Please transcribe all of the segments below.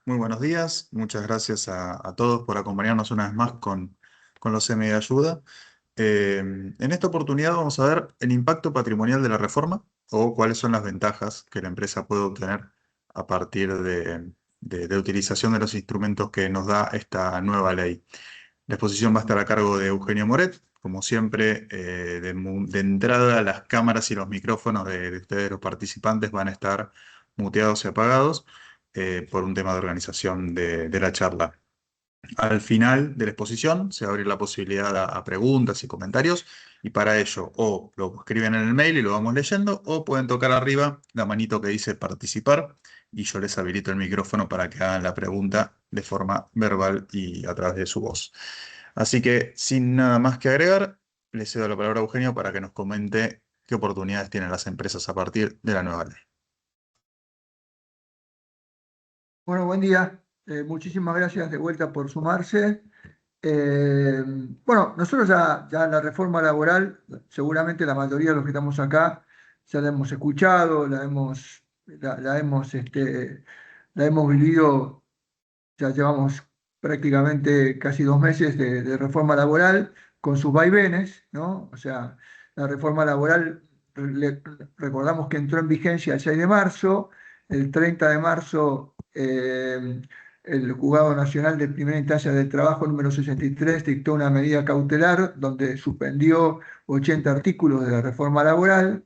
Muy buenos días, muchas gracias a todos por acompañarnos una vez más con los CMI de ayuda. En esta oportunidad vamos a ver el impacto patrimonial de la reforma o cuáles son las ventajas que la empresa puede obtener a partir de utilización de los instrumentos que nos da esta nueva ley. La exposición va a estar a cargo de Eugenio Moret. Como siempre, de entrada, las cámaras y los micrófonos de ustedes, los participantes, van a estar muteados y apagados por un tema de organización de la charla. Al final de la exposición se va a abrir la posibilidad a preguntas y comentarios, y para ello o lo escriben en el mail y lo vamos leyendo, o pueden tocar arriba la manito que dice participar y yo les habilito el micrófono para que hagan la pregunta de forma verbal y a través de su voz. Así que, sin nada más que agregar, le cedo la palabra a Eugenio para que nos comente qué oportunidades tienen las empresas a partir de la nueva ley. Bueno, buen día. Muchísimas gracias de vuelta por sumarse. Eh, bueno, nosotros ya la reforma laboral, seguramente la mayoría de los que estamos acá ya la hemos escuchado, la hemos vivido, ya llevamos prácticamente casi 2 meses de reforma laboral con sus vaivenes, ¿no? O sea, la reforma laboral, recordamos que entró en vigencia el 6 de marzo, el 30 de marzo el Juzgado Nacional de Primera Instancia del Trabajo número 63 dictó una medida cautelar donde suspendió 80 artículos de la reforma laboral.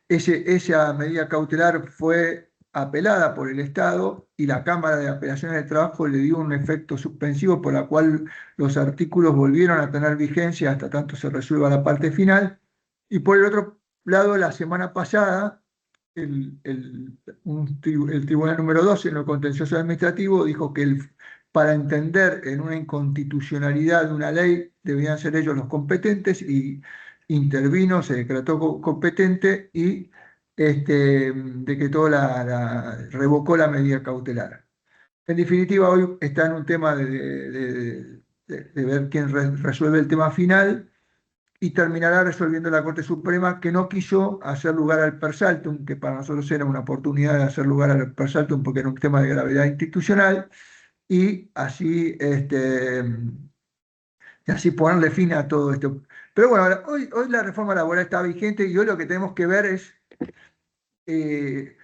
Esa medida cautelar fue apelada por el Estado y la Cámara de Apelaciones del Trabajo le dio un efecto suspensivo por la cual los artículos volvieron a tener vigencia hasta tanto se resuelva la parte final. Y por el otro lado, la semana pasada, el Tribunal número 12 en lo contencioso administrativo dijo que para entender en una inconstitucionalidad de una ley debían ser ellos los competentes y intervino, se decretó competente y decretó revocó la medida cautelar. En definitiva, hoy está en un tema de ver quién resuelve el tema final y terminará resolviendo la Corte Suprema, que no quiso hacer lugar al per saltum, que para nosotros era una oportunidad de hacer lugar al per saltum porque era un tema de gravedad institucional, y así ponerle fin a todo esto. Pero bueno, hoy la reforma laboral está vigente y hoy lo que tenemos que ver es qué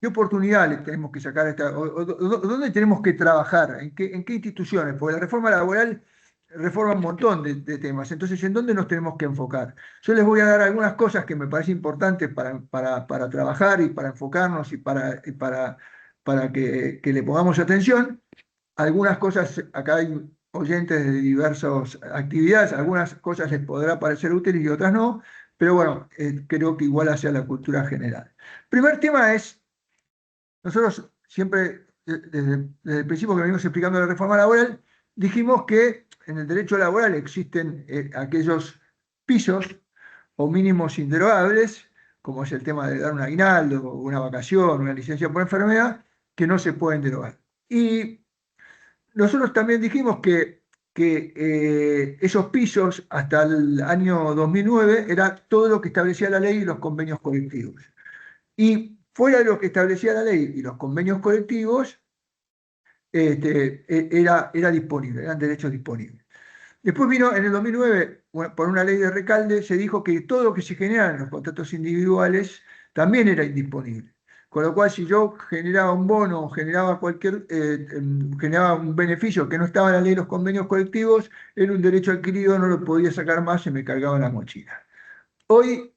oportunidades tenemos que sacar, dónde tenemos que trabajar, en qué instituciones, porque la reforma laboral reforma un montón de temas. Entonces, ¿en dónde nos tenemos que enfocar? Yo les voy a dar algunas cosas que me parece importantes para trabajar y para enfocarnos para que le pongamos atención. Algunas cosas, acá hay oyentes de diversas actividades, algunas cosas les podrá parecer útiles y otras no, pero bueno, creo que igual hacia la cultura general. Primer tema es, nosotros siempre, desde el principio que venimos explicando la reforma laboral, dijimos que en el derecho laboral existen aquellos pisos o mínimos inderogables, como es el tema de dar un aguinaldo, una vacación, una licencia por enfermedad, que no se pueden derogar. Y nosotros también dijimos que esos pisos hasta el año 2009 era todo lo que establecía la ley y los convenios colectivos. Y fuera de lo que establecía la ley y los convenios colectivos, era disponible, eran derechos disponibles. Después vino en el 2009, por una ley de Recalde, se dijo que todo lo que se generara en los contratos individuales también era indisponible. Con lo cual, si yo generaba un bono o generaba un beneficio que no estaba en la ley de los convenios colectivos, era un derecho adquirido, no lo podía sacar más y me cargaba en la mochila. Hoy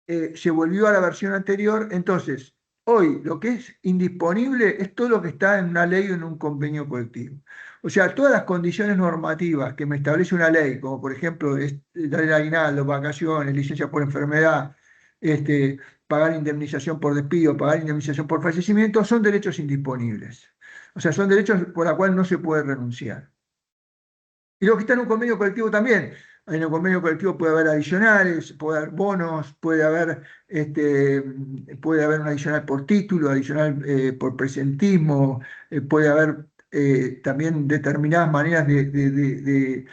se volvió a la versión anterior, entonces, hoy lo que es indisponible es todo lo que está en una ley o en un convenio colectivo. O sea, todas las condiciones normativas que me establece una ley, como por ejemplo dar el aguinaldo, vacaciones, licencia por enfermedad, pagar indemnización por despido, pagar indemnización por fallecimiento, son derechos indisponibles. O sea, son derechos por los cuales no se puede renunciar. Y lo que está en un convenio colectivo también. En un convenio colectivo puede haber adicionales, puede haber bonos, puede haber un adicional por título, adicional por presentismo, puede haber también determinadas maneras de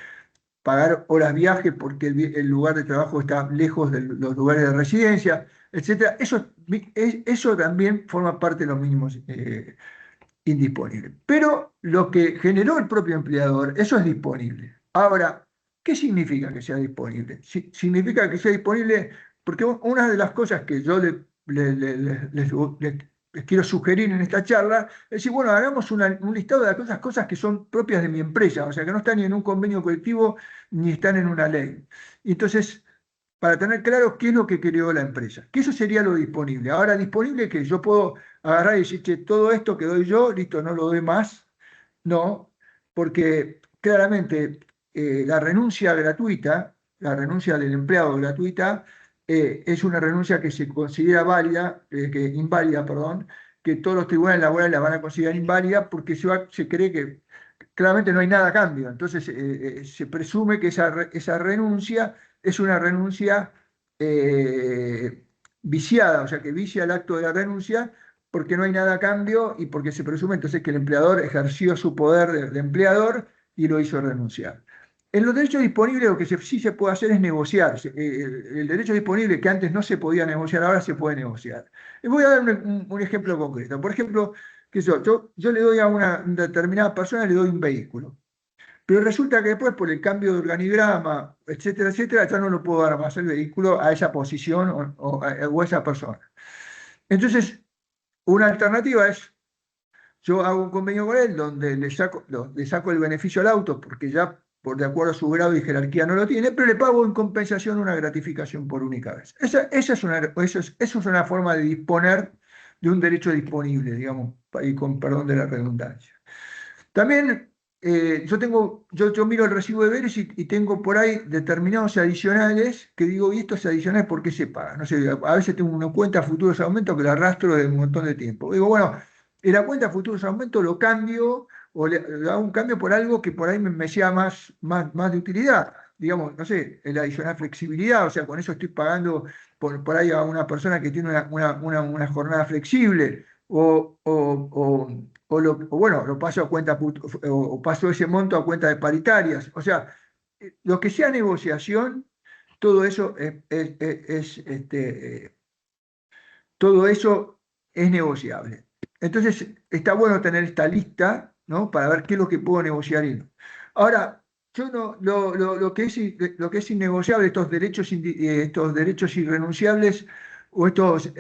pagar horas viaje porque el lugar de trabajo está lejos de los lugares de residencia, etcétera. Eso también forma parte de los mínimos indisponible. Pero lo que generó el propio empleador, eso es disponible. Ahora, ¿qué significa que sea disponible? Significa que sea disponible porque una de las cosas que yo les quiero sugerir en esta charla es decir, bueno, hagamos un listado de aquellas cosas que son propias de mi empresa, o sea, que no están ni en un convenio colectivo ni están en una ley. Y entonces, para tener claro qué es lo que creó la empresa, que eso sería lo disponible. Ahora, disponible que yo puedo agarrar y decir, che, todo esto que doy yo, listo, no lo doy más. No, porque claramente la renuncia del empleado gratuita, es una renuncia que se considera válida, inválida, perdón, que todos los tribunales laborales la van a considerar inválida porque se cree que claramente no hay nada a cambio. Entonces, se presume que esa renuncia es una renuncia viciada, o sea, que vicia el acto de la renuncia porque no hay nada a cambio y porque se presume entonces que el empleador ejerció su poder de empleador y lo hizo renunciar. En los derechos disponibles lo que sí se puede hacer es negociar. El derecho disponible que antes no se podía negociar, ahora se puede negociar. Les voy a dar un ejemplo concreto. Por ejemplo, que yo le doy a una determinada persona, le doy un vehículo. Pero resulta que después, por el cambio de organigrama, etcétera, etcétera, ya no lo puedo dar más el vehículo a esa posición o a esa persona. Entonces, una alternativa es, yo hago un convenio con él donde le saco el beneficio al auto porque ya por de acuerdo a su grado y jerarquía no lo tiene, pero le pago en compensación una gratificación por única vez. Eso es una forma de disponer de un derecho disponible, digamos, y con perdón de la redundancia. También yo miro el recibo de deberes y tengo por ahí determinados adicionales que digo, ¿y estos adicionales por qué se pagan? No sé, a veces tengo una cuenta futuros aumentos que la arrastro de un montón de tiempo. Digo, bueno, en la cuenta futuros aumentos lo cambio o le hago un cambio por algo que por ahí me sea más de utilidad. Digamos, no sé, el adicional flexibilidad, o sea, con eso estoy pagando por ahí a una persona que tiene una jornada flexible bueno, lo paso a cuenta o paso ese monto a cuenta de paritarias. O sea, lo que sea negociación, todo eso todo eso es negociable. Entonces, está bueno tener esta lista, ¿no? Para ver qué es lo que puedo negociar y no. Ahora, yo no, lo que es innegociable, estos derechos irrenunciables o estos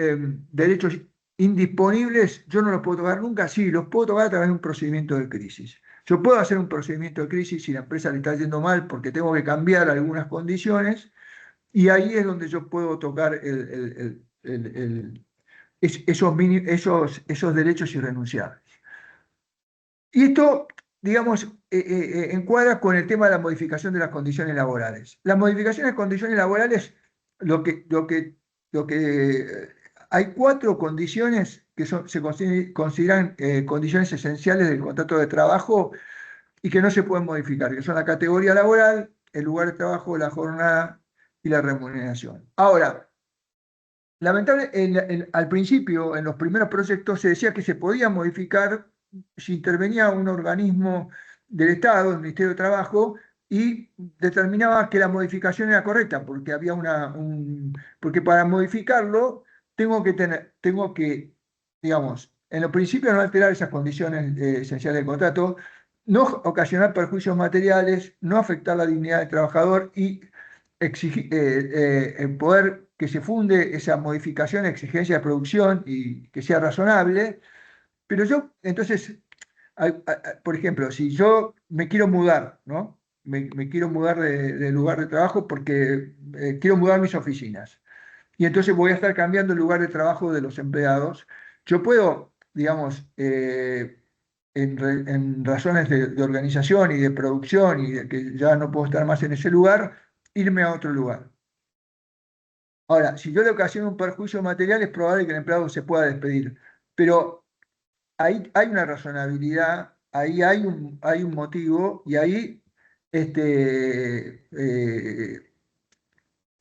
derechos indisponibles, yo no los puedo tocar nunca. Sí, los puedo tocar a través de un procedimiento de crisis. Yo puedo hacer un procedimiento de crisis si la empresa le está yendo mal porque tengo que cambiar algunas condiciones y ahí es donde yo puedo tocar esos derechos irrenunciables. Y esto, digamos, encuadra con el tema de la modificación de las condiciones laborales. La modificación de las condiciones laborales, lo que, lo que, lo que, hay cuatro condiciones que se consideran condiciones esenciales del contrato de trabajo y que no se pueden modificar, que son la categoría laboral, el lugar de trabajo, la jornada y la remuneración. Ahora, al principio, en los primeros proyectos, se decía que se podía modificar si intervenía un organismo del Estado, el Ministerio de Trabajo, y determinaba que la modificación era correcta, porque porque para modificarlo tengo que, digamos, en los principios no alterar esas condiciones esenciales del contrato, no ocasionar perjuicios materiales, no afectar la dignidad del trabajador y poder que se funde esa modificación, exigencia de producción y que sea razonable. Pero yo, entonces, por ejemplo, si yo me quiero mudar, ¿no? Me quiero mudar de lugar de trabajo porque quiero mudar mis oficinas. Y entonces voy a estar cambiando el lugar de trabajo de los empleados. Yo puedo, digamos, en razones de organización y de producción y de que ya no puedo estar más en ese lugar, irme a otro lugar. Ahora, si yo le ocasiono un perjuicio material, es probable que el empleado se pueda despedir. Pero ahí hay una razonabilidad, ahí hay un motivo y ahí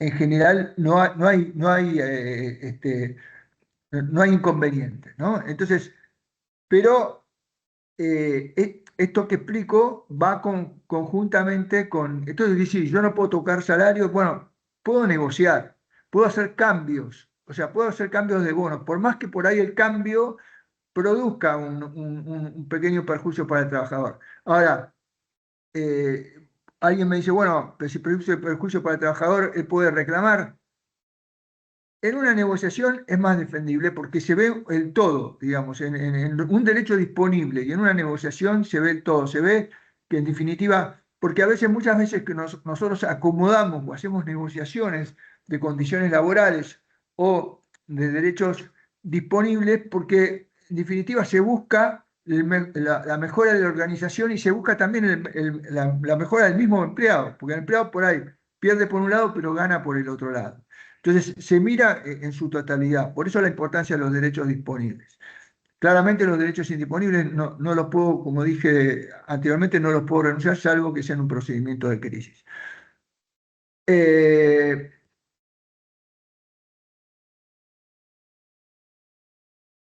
en general no hay inconveniente, ¿no? Entonces, pero esto que explico va conjuntamente con. Entonces, dice, yo no puedo tocar salarios, bueno, puedo negociar, puedo hacer cambios, o sea, puedo hacer cambios de bonos, por más que por ahí el cambio produzca un pequeño perjuicio para el trabajador. Ahora, alguien me dice, bueno, pero si produce perjuicio para el trabajador, él puede reclamar. En una negociación es más defendible porque se ve el todo, digamos, en un derecho disponible y en una negociación se ve el todo, se ve que en definitiva, porque a veces, muchas veces que nosotros acomodamos o hacemos negociaciones de condiciones laborales o de derechos disponibles, porque en definitiva se busca la mejora de la organización y se busca también la mejora del mismo empleado, porque el empleado por ahí pierde por un lado pero gana por el otro lado. Entonces, se mira en su totalidad. Por eso la importancia de los derechos disponibles. Claramente los derechos indisponibles no los puedo, como dije anteriormente, no los puedo renunciar, salvo que sea en un procedimiento de crisis. Eh,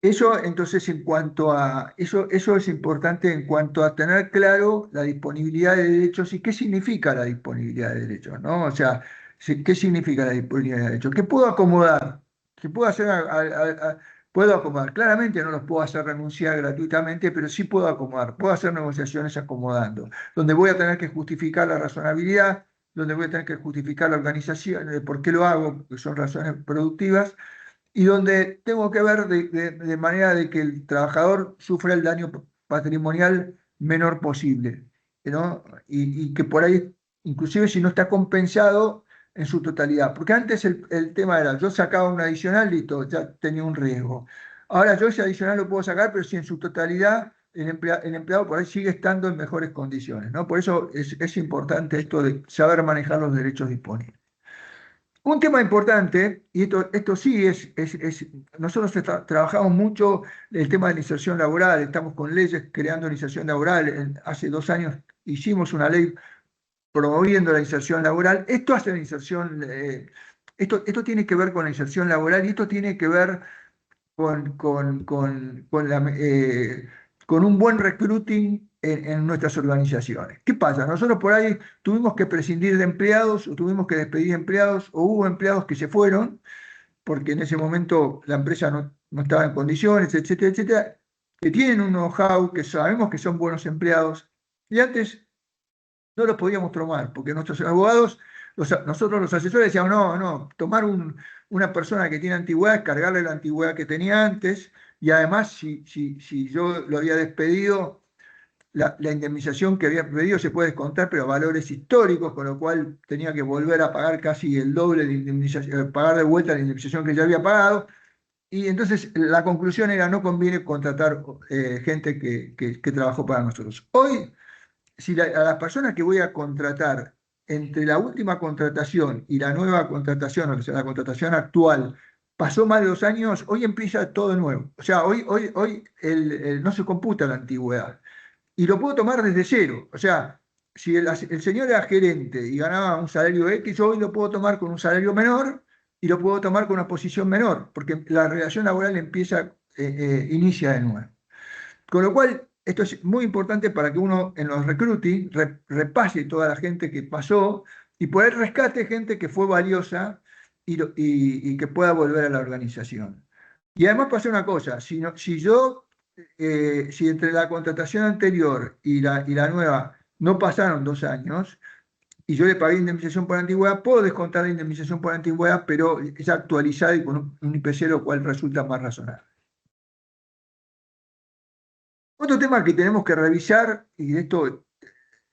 Eso, entonces, en cuanto a eso es importante en cuanto a tener claro la disponibilidad de derechos y qué significa la disponibilidad de derechos, ¿no? O sea, ¿qué significa la disponibilidad de derechos? ¿Qué puedo acomodar? ¿Qué puedo hacer? Puedo acomodar. Claramente no los puedo hacer renunciar gratuitamente, pero sí puedo acomodar. Puedo hacer negociaciones acomodando, donde voy a tener que justificar la razonabilidad, donde voy a tener que justificar la organización, de por qué lo hago, porque son razones productivas y donde tengo que ver de manera de que el trabajador sufra el daño patrimonial menor posible, ¿no? Y que por ahí, inclusive si no está compensado en su totalidad, porque antes el tema era, yo sacaba un adicional, listo, ya tenía un riesgo. Ahora yo ese adicional lo puedo sacar, pero si en su totalidad el empleado por ahí sigue estando en mejores condiciones, ¿no? Por eso es importante esto de saber manejar los derechos disponibles. Un tema importante, y esto sí nosotros trabajamos mucho el tema de la inserción laboral, estamos con leyes creando la inserción laboral. Hace 2 años hicimos una ley promoviendo la inserción laboral. Esto hace la inserción, esto tiene que ver con la inserción laboral y esto tiene que ver con un buen recruiting en nuestras organizaciones. ¿Qué pasa? Nosotros por ahí tuvimos que prescindir de empleados o tuvimos que despedir empleados o hubo empleados que se fueron porque en ese momento la empresa no estaba en condiciones, etcétera, etcétera, que tienen un know-how, que sabemos que son buenos empleados y antes no los podíamos tomar, porque nuestros abogados, nosotros los asesores decíamos, no, tomar una persona que tiene antigüedad, cargarle la antigüedad que tenía antes, y además, si yo lo había despedido, la indemnización que había pedido se puede descontar, pero a valores históricos, con lo cual tenía que volver a pagar casi el doble de indemnización, pagar de vuelta la indemnización que ya había pagado. Y entonces la conclusión era, no conviene contratar gente que trabajó para nosotros. Hoy si a las personas que voy a contratar entre la última contratación y la nueva contratación, o sea, la contratación actual, pasó más de 2 años, hoy empieza todo de nuevo. O sea, hoy no se computa la antigüedad. Y lo puedo tomar desde cero. O sea, si el señor era gerente y ganaba un salario X, yo hoy lo puedo tomar con un salario menor y lo puedo tomar con una posición menor, porque la relación laboral inicia de nuevo. Con lo cual, esto es muy importante para que uno en los recruiting repase toda la gente que pasó y poder rescate gente que fue valiosa y que pueda volver a la organización. Y además pasa una cosa, si entre la contratación anterior y la nueva no pasaron 2 años y yo le pagué indemnización por antigüedad, puedo descontar la indemnización por antigüedad, pero es actualizada y con un IPC, lo cual resulta más razonable. Otro tema que tenemos que revisar, y de esto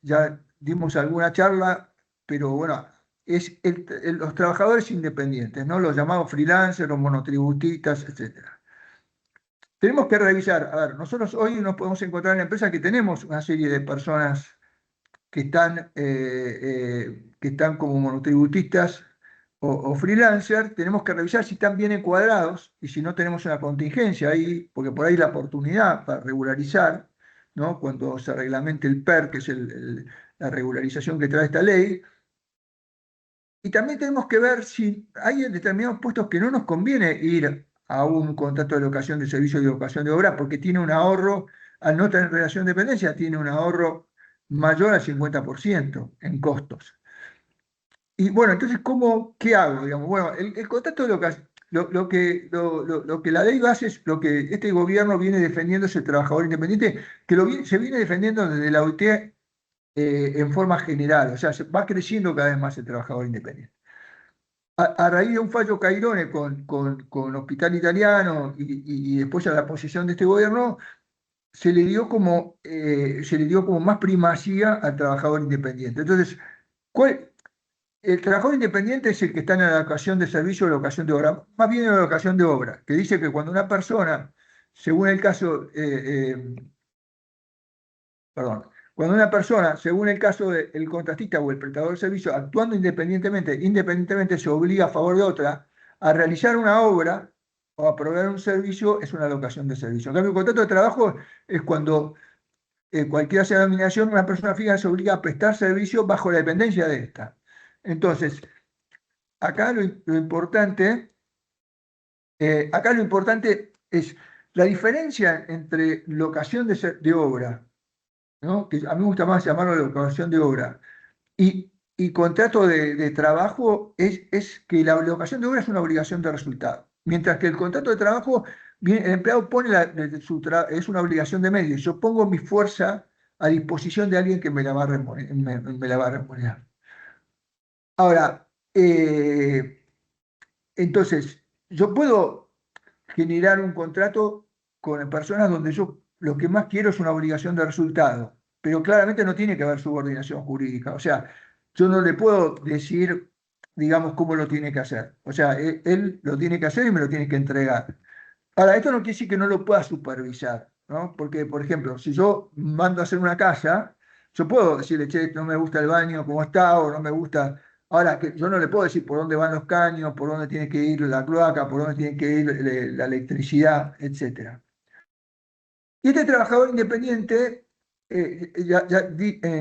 ya dimos alguna charla, pero bueno, es los trabajadores independientes, ¿no? Los llamados freelancers, los monotributistas, etcétera. Tenemos que revisar, a ver, nosotros hoy nos podemos encontrar en la empresa que tenemos una serie de personas que están como monotributistas o freelancers. Tenemos que revisar si están bien encuadrados y si no tenemos una contingencia ahí, porque por ahí la oportunidad para regularizar, ¿no? Cuando se reglamente el PER, que es la regularización que trae esta ley. Y también tenemos que ver si hay determinados puestos que no nos conviene ir a un contrato de locación de servicio y de locación de obra, porque tiene un ahorro, al no tener relación de dependencia, tiene un ahorro mayor al 50% en costos. Y bueno, entonces, ¿qué hago? Digamos, bueno, el contrato de locación. lo que la ley base es lo que este gobierno viene defendiendo, es el trabajador independiente, que se viene defendiendo desde la OIT en forma general, o sea, va creciendo cada vez más el trabajador independiente. A raíz de un fallo Cairone con Hospital Italiano y después a la posición de este gobierno, se le dio como más primacía al trabajador independiente. Entonces, ¿cuál, el trabajador independiente es el que está en la locación de servicio o locación de obra, más bien en la locación de obra, que dice que cuando una persona, según el caso, perdón, cuando una persona, según el caso del contratista o el prestador de servicio, actuando independientemente se obliga a favor de otra a realizar una obra o a proveer un servicio, es una locación de servicio. En cambio, el contrato de trabajo es cuando cualquiera sea la denominación, una persona fija se obliga a prestar servicio bajo la dependencia de esta. Entonces, acá acá lo importante es la diferencia entre locación de obra, ¿no? Que a mí me gusta más llamarlo locación de obra, y contrato de trabajo es que la locación de obra es una obligación de resultado, mientras que el contrato de trabajo, el empleado pone es una obligación de medios. Yo pongo mi fuerza a disposición de alguien que me la va a me la va a remunerar. Ahora, entonces, yo puedo generar un contrato con personas donde yo lo que más quiero es una obligación de resultado, pero claramente no tiene que haber subordinación jurídica. O sea, yo no le puedo decir, digamos, cómo lo tiene que hacer. O sea, él lo tiene que hacer y me lo tiene que entregar. Ahora, esto no quiere decir que no lo pueda supervisar, ¿no? Porque, por ejemplo, si yo mando a hacer una casa, yo puedo decirle, che, no me gusta el baño como está, o no me gusta. Ahora, que yo no le puedo decir por dónde van los caños, por dónde tiene que ir la cloaca, por dónde tiene que ir la electricidad, etcétera. Y este trabajador independiente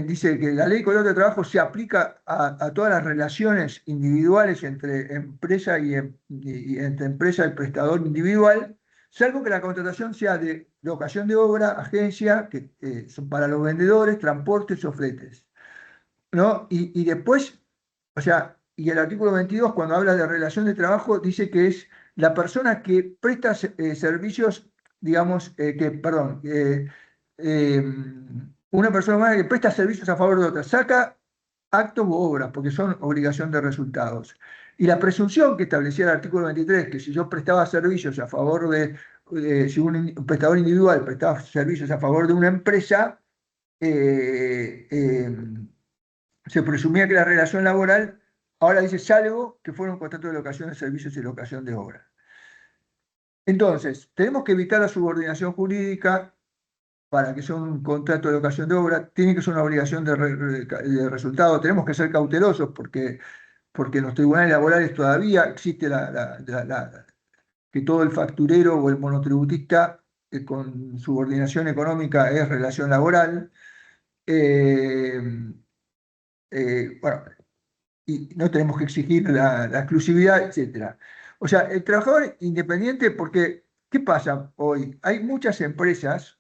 dice que la ley de contrato de trabajo se aplica a todas las relaciones individuales entre empresa y entre empresa y prestador individual, salvo que la contratación sea de locación de obra, agencia, que son para los vendedores, transportes o fletes, ¿no? Y después, o sea, y el artículo 22, cuando habla de relación de trabajo, dice que es la persona que presta servicios, digamos, perdón, eh, una persona humana que presta servicios a favor de otra, saca actos u obras, porque son obligación de resultados. Y la presunción que establecía el artículo 23, que si yo prestaba servicios a favor si un prestador individual prestaba servicios a favor de una empresa, eh, eh, se presumía que la relación laboral, ahora dice salvo que fuera un contrato de locación de servicios y locación de obra. Entonces, tenemos que evitar la subordinación jurídica para que sea un contrato de locación de obra, tiene que ser una obligación de resultado, tenemos que ser cautelosos porque en los tribunales laborales todavía existe que todo el facturero o el monotributista con subordinación económica es relación laboral. Eh, bueno, y no tenemos que exigir la exclusividad, etcétera. O sea, el trabajador independiente, porque, ¿qué pasa hoy? Hay muchas empresas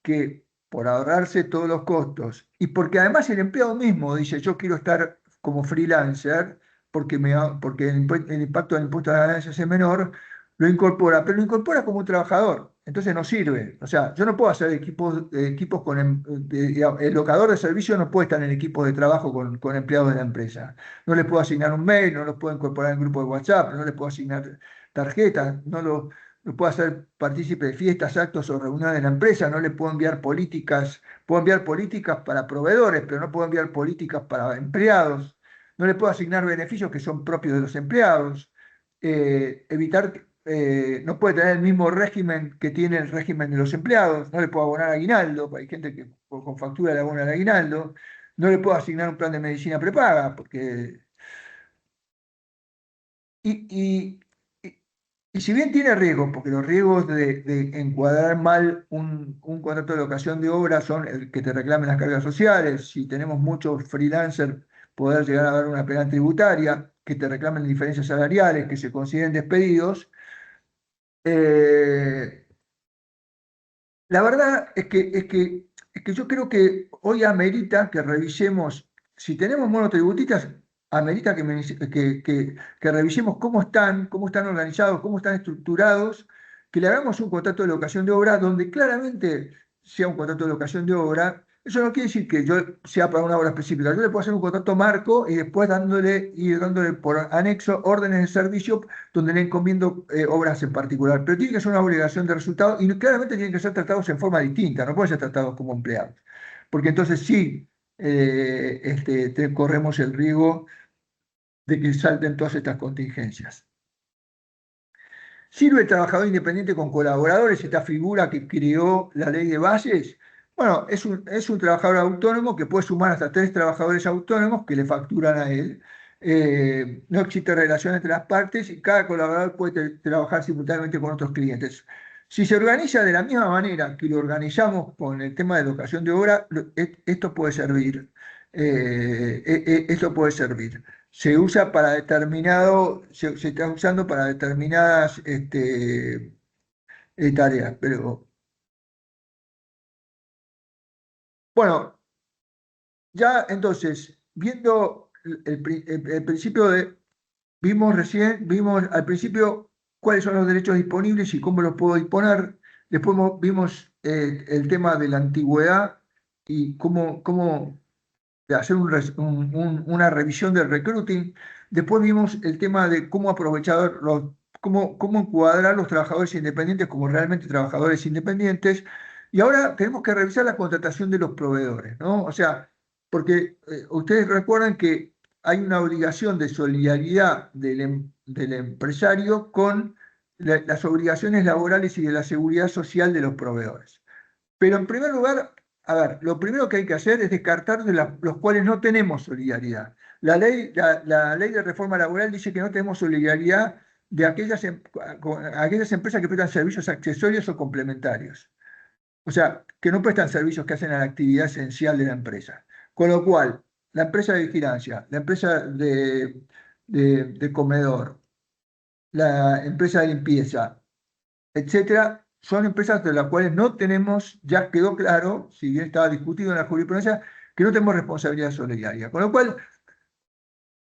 que por ahorrarse todos los costos y porque además el empleado mismo dice, yo quiero estar como freelancer porque el impacto del impuesto a las ganancias es menor, lo incorpora, pero lo incorpora como un trabajador, entonces no sirve. O sea, yo no puedo hacer equipos el locador de servicios no puede estar en equipos de trabajo con empleados de la empresa. No les puedo asignar un mail, no los puedo incorporar en grupo de WhatsApp, no les puedo asignar tarjetas, no puedo hacer partícipe de fiestas, actos o reuniones de la empresa, no le puedo enviar políticas para proveedores, pero no puedo enviar políticas para empleados, no le puedo asignar beneficios que son propios de los empleados, no puede tener el mismo régimen que tiene el régimen de los empleados, no le puedo abonar aguinaldo, hay gente que con factura le abona el aguinaldo, no le puedo asignar un plan de medicina prepaga, porque y, y- y- y si bien tiene riesgos, porque los riesgos de encuadrar mal un contrato de locación de obra son el que te reclamen las cargas sociales, si tenemos muchos freelancers, poder llegar a dar una pena tributaria, que te reclamen diferencias salariales, que se consideren despedidos. Eh, la verdad es que yo creo que hoy amerita que revisemos, si tenemos monotributistas, amerita que revisemos cómo están organizados, cómo están estructurados, que le hagamos un contrato de locación de obra donde claramente sea un contrato de locación de obra. Eso no quiere decir que yo sea para una obra específica. Yo le puedo hacer un contrato marco y después ir dándole por anexo órdenes de servicio donde le encomiendo obras en particular. Pero tiene que ser una obligación de resultado y claramente tienen que ser tratados en forma distinta, no pueden ser tratados como empleados. Porque entonces sí corremos el riesgo de que salten todas estas contingencias. ¿Sirve el trabajador independiente con colaboradores, esta figura que creó la ley de bases? Bueno, es un trabajador autónomo que puede sumar hasta 3 trabajadores autónomos que le facturan a él. No existe relación entre las partes y cada colaborador puede trabajar simultáneamente con otros clientes. Si se organiza de la misma manera que lo organizamos con el tema de locación de obra, esto puede servir. Esto puede servir. Se usa para se está usando para determinadas tareas. Pero bueno, ya entonces, viendo el principio vimos al principio cuáles son los derechos disponibles y cómo los puedo disponer. Después vimos el tema de la antigüedad y cómo de hacer una revisión del recruiting. Después vimos el tema de cómo aprovechar cómo encuadrar los trabajadores independientes como realmente trabajadores independientes. Y ahora tenemos que revisar la contratación de los proveedores, ¿no? O sea, porque ustedes recuerdan que hay una obligación de solidaridad del empresario con las obligaciones laborales y de la seguridad social de los proveedores. Pero en primer lugar, a ver, lo primero que hay que hacer es descartar los cuales no tenemos solidaridad. La ley de reforma laboral dice que no tenemos solidaridad de con aquellas empresas que prestan servicios accesorios o complementarios. O sea, que no prestan servicios que hacen a la actividad esencial de la empresa. Con lo cual, la empresa de vigilancia, la empresa de comedor, la empresa de limpieza, etcétera, son empresas de las cuales no tenemos, ya quedó claro, si bien estaba discutido en la jurisprudencia, que no tenemos responsabilidad solidaria. Con lo cual,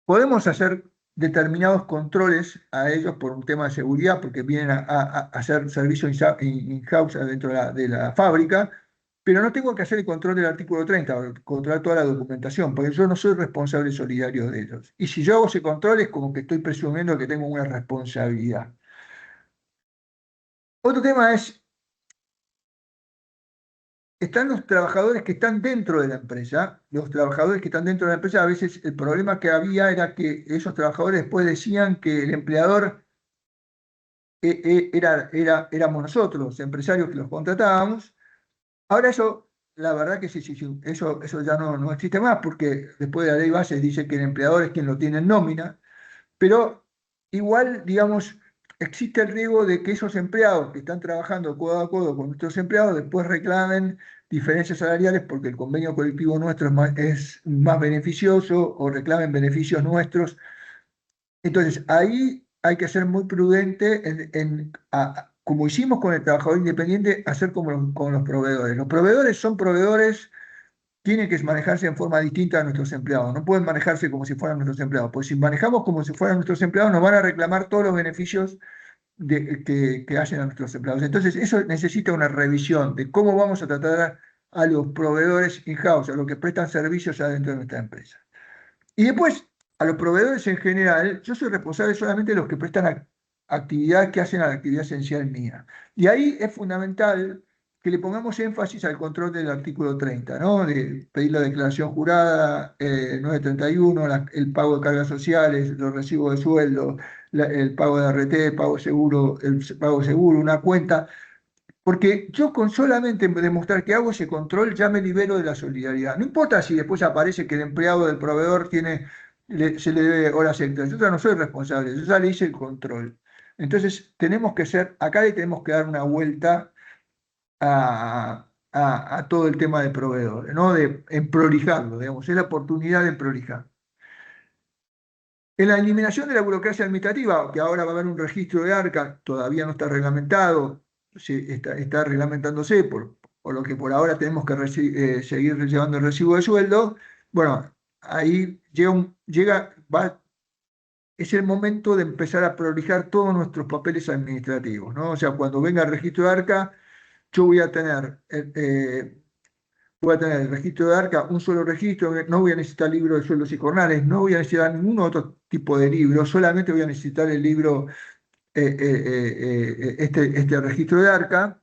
podemos hacer determinados controles a ellos por un tema de seguridad, porque vienen a hacer servicio in-house dentro de la fábrica, pero no tengo que hacer el control del artículo 30, controlar toda la documentación, porque yo no soy responsable solidario de ellos. Y si yo hago ese control es como que estoy presumiendo que tengo una responsabilidad. Otro tema es están los trabajadores que están dentro de la empresa. Los trabajadores que están dentro de la empresa, a veces el problema que había era que esos trabajadores después decían que el empleador éramos nosotros, los empresarios que los contratábamos. Ahora eso, la verdad que sí, eso ya no existe más, porque después de la ley base dice que el empleador es quien lo tiene en nómina, pero igual, digamos, existe el riesgo de que esos empleados que están trabajando codo a codo con nuestros empleados después reclamen diferencias salariales porque el convenio colectivo nuestro es más beneficioso o reclamen beneficios nuestros. Entonces, ahí hay que ser muy prudente como hicimos con el trabajador independiente, hacer como con los proveedores. Los proveedores son proveedores, tienen que manejarse en forma distinta a nuestros empleados. No pueden manejarse como si fueran nuestros empleados. Pues si manejamos como si fueran nuestros empleados, nos van a reclamar todos los beneficios que hacen a nuestros empleados. Entonces, eso necesita una revisión de cómo vamos a tratar a los proveedores in-house, a los que prestan servicios adentro de nuestra empresa. Y después, a los proveedores en general, yo soy responsable solamente de los que prestan actividades que hacen a la actividad esencial mía. Y ahí es fundamental que le pongamos énfasis al control del artículo 30, ¿no? De pedir la declaración jurada, 931, el pago de cargas sociales, los recibos de sueldo, el pago de RT, el pago de seguro, una cuenta. Porque yo con solamente demostrar que hago ese control ya me libero de la solidaridad. No importa si después aparece que el empleado del proveedor se le debe horas extras. Yo ya no soy responsable, yo ya le hice el control. Entonces acá le tenemos que dar una vuelta a todo el tema de proveedores, ¿no? En prolijarlo, digamos, es la oportunidad de prolijar. En la eliminación de la burocracia administrativa, que ahora va a haber un registro de ARCA, todavía no está reglamentado, está reglamentándose, por lo que por ahora tenemos que seguir llevando el recibo de sueldo. Bueno, ahí es el momento de empezar a prolijar todos nuestros papeles administrativos, ¿no? O sea, cuando venga el registro de ARCA, yo voy a tener el registro de ARCA, un solo registro, no voy a necesitar libro de sueldos y jornales, no voy a necesitar ningún otro tipo de libro, solamente voy a necesitar el libro, este registro de ARCA.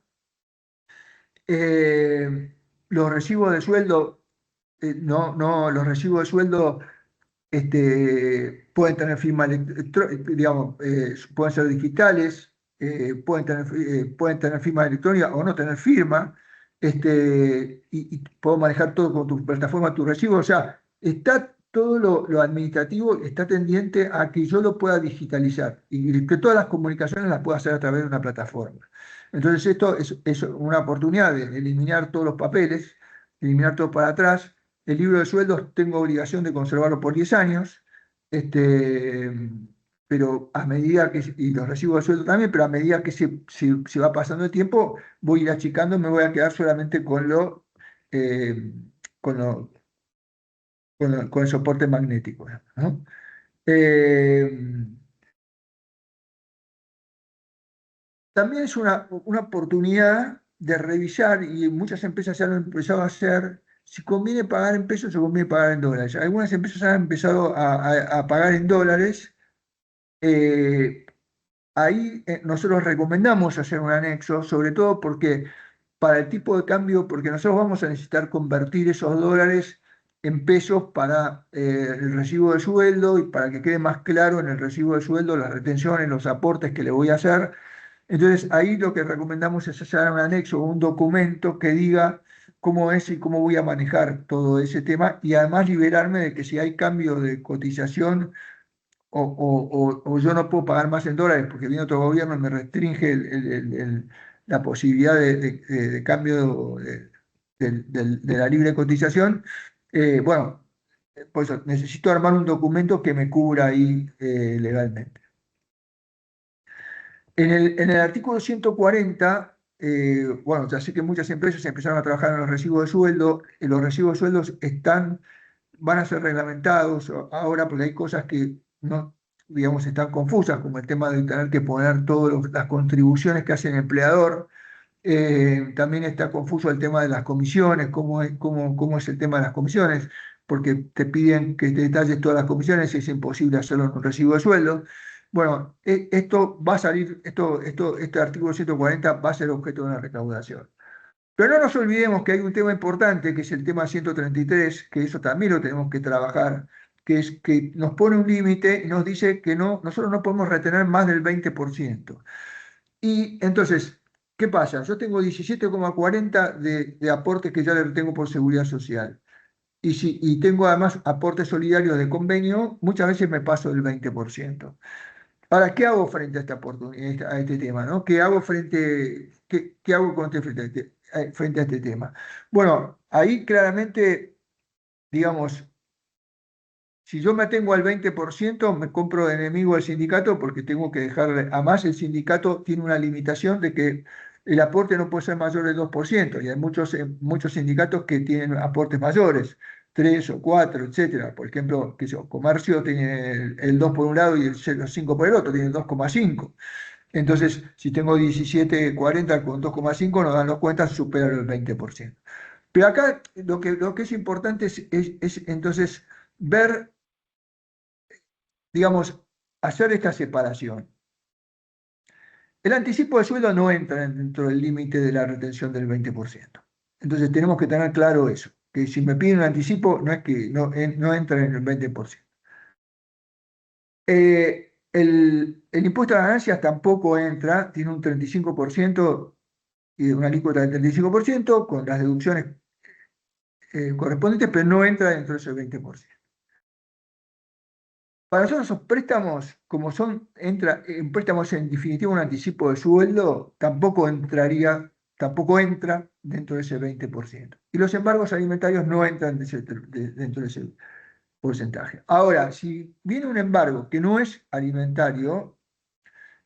Los recibos de sueldo, los recibos de sueldo pueden tener firma digamos, pueden ser digitales, pueden tener firma electrónica o no tener firma, y puedo manejar todo con tu plataforma, tu recibo. O sea, está todo lo administrativo, está tendiente a que yo lo pueda digitalizar y que todas las comunicaciones las pueda hacer a través de una plataforma. Entonces, esto es una oportunidad de eliminar todos los papeles, eliminar todo para atrás. El libro de sueldos tengo obligación de conservarlo por 10 años, este, pero a medida que, y los recibos de sueldo también, pero a medida que se va pasando el tiempo, voy a ir achicando, me voy a quedar solamente eh, con, lo- con el soporte magnético, ¿no? Eh, También es una oportunidad de revisar, y muchas empresas ya lo han empezado a hacer, si conviene pagar en pesos o conviene pagar en dólares. Algunas empresas han empezado a pagar en dólares. eh, Ahí nosotros recomendamos hacer un anexo, sobre todo porque para el tipo de cambio, porque nosotros vamos a necesitar convertir esos dólares en pesos para el recibo de sueldo, y para que quede más claro en el recibo de sueldo las retenciones, los aportes que le voy a hacer. Entonces, ahí lo que recomendamos es hacer un anexo o un documento que diga cómo es y cómo voy a manejar todo ese tema, y además liberarme de que si hay cambio de cotización o yo no puedo pagar más en dólares porque viene otro gobierno y me restringe la posibilidad de cambio de la libre cotización. Bueno, pues necesito armar un documento que me cubra ahí legalmente. En el artículo 140, bueno, ya sé que muchas empresas empezaron a trabajar en los recibos de sueldo. Los recibos de sueldos van a ser reglamentados ahora, porque hay cosas que no, digamos, están confusas, como el tema de tener que poner todas las contribuciones que hace el empleador. También está confuso el tema de las comisiones, cómo es el tema de las comisiones, porque te piden que te detalles todas las comisiones y es imposible hacerlo en un recibo de sueldo. Bueno, esto va a salir, este artículo 140 va a ser objeto de una recaudación. Pero no nos olvidemos que hay un tema importante, que es el tema 133, que eso también lo tenemos que trabajar, que es que nos pone un límite y nos dice que no, nosotros no podemos retener más del 20%. Y entonces, ¿qué pasa? Yo tengo 17,40 de aportes que ya le tengo por seguridad social. Y tengo además aportes solidarios de convenio, muchas veces me paso del 20%. Ahora, ¿qué hago frente a a este tema, ¿no? ¿Qué hago frente a este tema? Bueno, ahí claramente, digamos, si yo me atengo al 20%, me compro de enemigo al sindicato, porque tengo que dejarle. Además, el sindicato tiene una limitación de que el aporte no puede ser mayor del 2%, y hay muchos sindicatos que tienen aportes mayores, 3 o 4, etcétera. Por ejemplo, Comercio tiene el 2 por un lado y el 5 por el otro, tiene el 2,5. Entonces, si tengo 17,40 con 2,5, nos dan las cuentas, superar el 20%. Pero acá lo que es importante es entonces ver, digamos, hacer esta separación. El anticipo de sueldo no entra dentro del límite de la retención del 20%. Entonces tenemos que tener claro eso, que si me piden un anticipo no es que no entra en el 20%. El impuesto a ganancias tampoco entra, tiene un 35% y una alícuota del 35% con las deducciones correspondientes, pero no entra dentro de ese 20%. Para nosotros esos préstamos, como en préstamos en definitiva un anticipo de sueldo, tampoco entra dentro de ese 20%. Y los embargos alimentarios no entran dentro de ese porcentaje. Ahora, si viene un embargo que no es alimentario,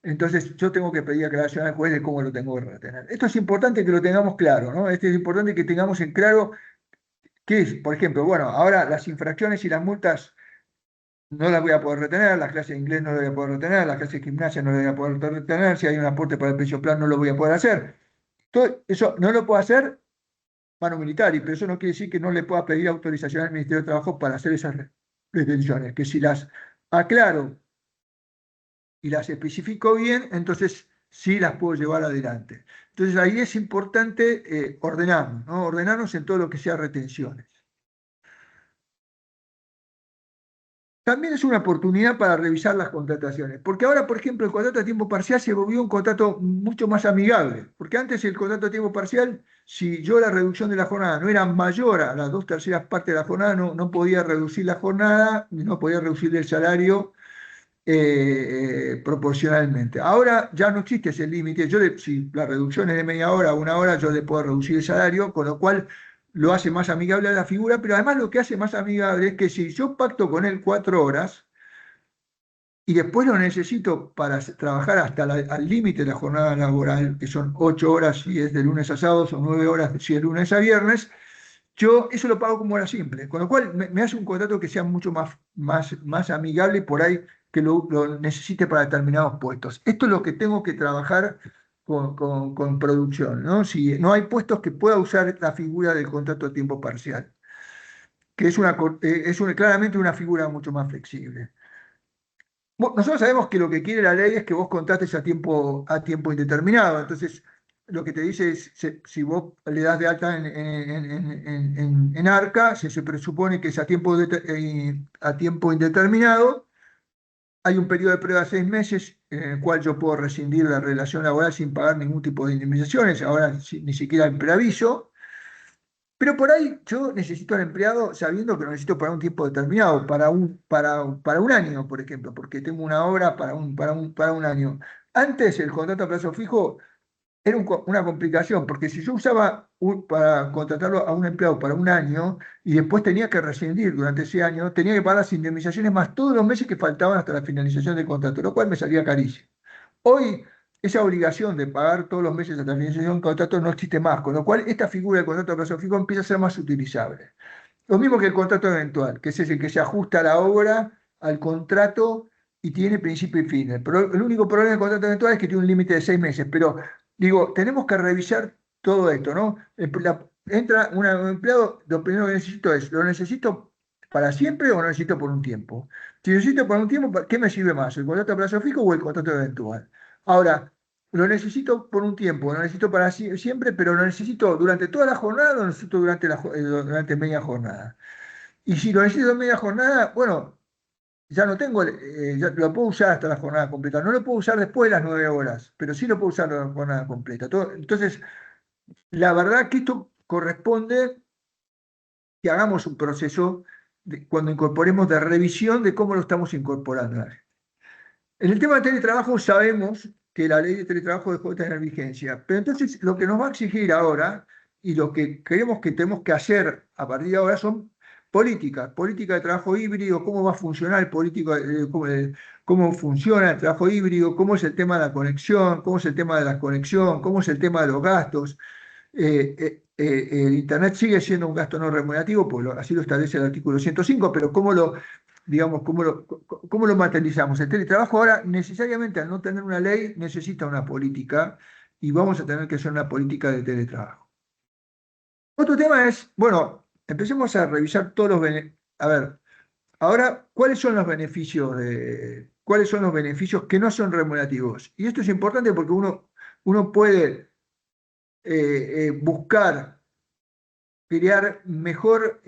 entonces yo tengo que pedir aclaración al juez de cómo lo tengo que retener. Esto es importante que lo tengamos claro, ¿no? Esto es importante que tengamos en claro qué es, por ejemplo, bueno, ahora las infracciones y las multas no las voy a poder retener, las clases de inglés no las voy a poder retener, las clases de gimnasia no las voy a poder retener, si hay un aporte para el pecho plan no lo voy a poder hacer. Todo eso no lo puedo hacer mano militar, pero eso no quiere decir que no le pueda pedir autorización al Ministerio de Trabajo para hacer esas retenciones, que si las aclaro y las especifico bien, entonces sí las puedo llevar adelante. Entonces ahí es importante ordenarnos, ¿no? Ordenarnos en todo lo que sea retenciones. También es una oportunidad para revisar las contrataciones, porque ahora, por ejemplo, el contrato a tiempo parcial se volvió un contrato mucho más amigable, porque antes el contrato a tiempo parcial, si yo la reducción de la jornada no era mayor a las 2/3 partes de la jornada, no podía reducir la jornada, no podía reducir el salario proporcionalmente. Ahora ya no existe ese límite. Si la reducción es de media hora a una hora, yo le puedo reducir el salario, con lo cual lo hace más amigable a la figura, pero además lo que hace más amigable es que si yo pacto con él 4 horas y después lo necesito para trabajar hasta al límite de la jornada laboral, que son 8 horas si es de lunes a sábado, o 9 horas si es de lunes a viernes, yo eso lo pago como hora simple, con lo cual me hace un contrato que sea mucho más amigable por ahí que lo necesite para determinados puestos. Esto es lo que tengo que trabajar con producción, ¿no? Si no hay puestos que pueda usar la figura del contrato a tiempo parcial, que claramente una figura mucho más flexible. Nosotros sabemos que lo que quiere la ley es que vos contrates a tiempo indeterminado. Entonces, lo que te dice es, si vos le das de alta en ARCA, se presupone que es a tiempo indeterminado. Hay un periodo de prueba de 6 meses en el cual yo puedo rescindir la relación laboral sin pagar ningún tipo de indemnizaciones. Ahora ni siquiera el preaviso. Pero por ahí yo necesito al empleado sabiendo que lo necesito para un tiempo determinado, para un año, por ejemplo, porque tengo una obra para un año. Antes el contrato a plazo fijo era una complicación, porque si yo usaba para contratarlo a un empleado para un año y después tenía que rescindir durante ese año, tenía que pagar las indemnizaciones más todos los meses que faltaban hasta la finalización del contrato, lo cual me salía carísimo. Hoy esa obligación de pagar todos los meses hasta la finalización del contrato no existe más, con lo cual esta figura del contrato a plazo fijo empieza a ser más utilizable. Lo mismo que el contrato eventual, que es el que se ajusta a la obra, al contrato y tiene principio y fin. El único problema del contrato eventual es que tiene un límite de 6 meses, pero digo, tenemos que revisar todo esto, ¿no? Entra un empleado, lo primero que necesito es, ¿lo necesito para siempre o lo necesito por un tiempo? Si lo necesito por un tiempo, ¿qué me sirve más? ¿El contrato a plazo fijo o el contrato eventual? Ahora, lo necesito por un tiempo, lo necesito para siempre, pero lo necesito durante toda la jornada, lo necesito durante media jornada. Y si lo necesito en media jornada, bueno, ya no tengo, ya lo puedo usar hasta la jornada completa. No lo puedo usar después de las 9 horas, pero sí lo puedo usar la jornada completa. Entonces, la verdad que esto corresponde que hagamos un proceso cuando incorporemos de revisión de cómo lo estamos incorporando. En el tema del teletrabajo sabemos que la ley de teletrabajo dejó de tener vigencia, pero entonces lo que nos va a exigir ahora y lo que creemos que tenemos que hacer a partir de ahora son política de trabajo híbrido, cómo va a funcionar cómo funciona el trabajo híbrido, cómo es el tema de la conexión, cómo es el tema de la conexión, cómo es el tema de los gastos. El Internet sigue siendo un gasto no remunerativo, pues así lo establece el artículo 105, pero digamos, cómo lo materializamos? El teletrabajo ahora necesariamente al no tener una ley necesita una política y vamos a tener que hacer una política de teletrabajo. Otro tema es, bueno, empecemos a revisar todos los beneficios. A ver, ahora, cuáles son los beneficios que no son remunerativos? Y esto es importante porque uno puede buscar crear mejor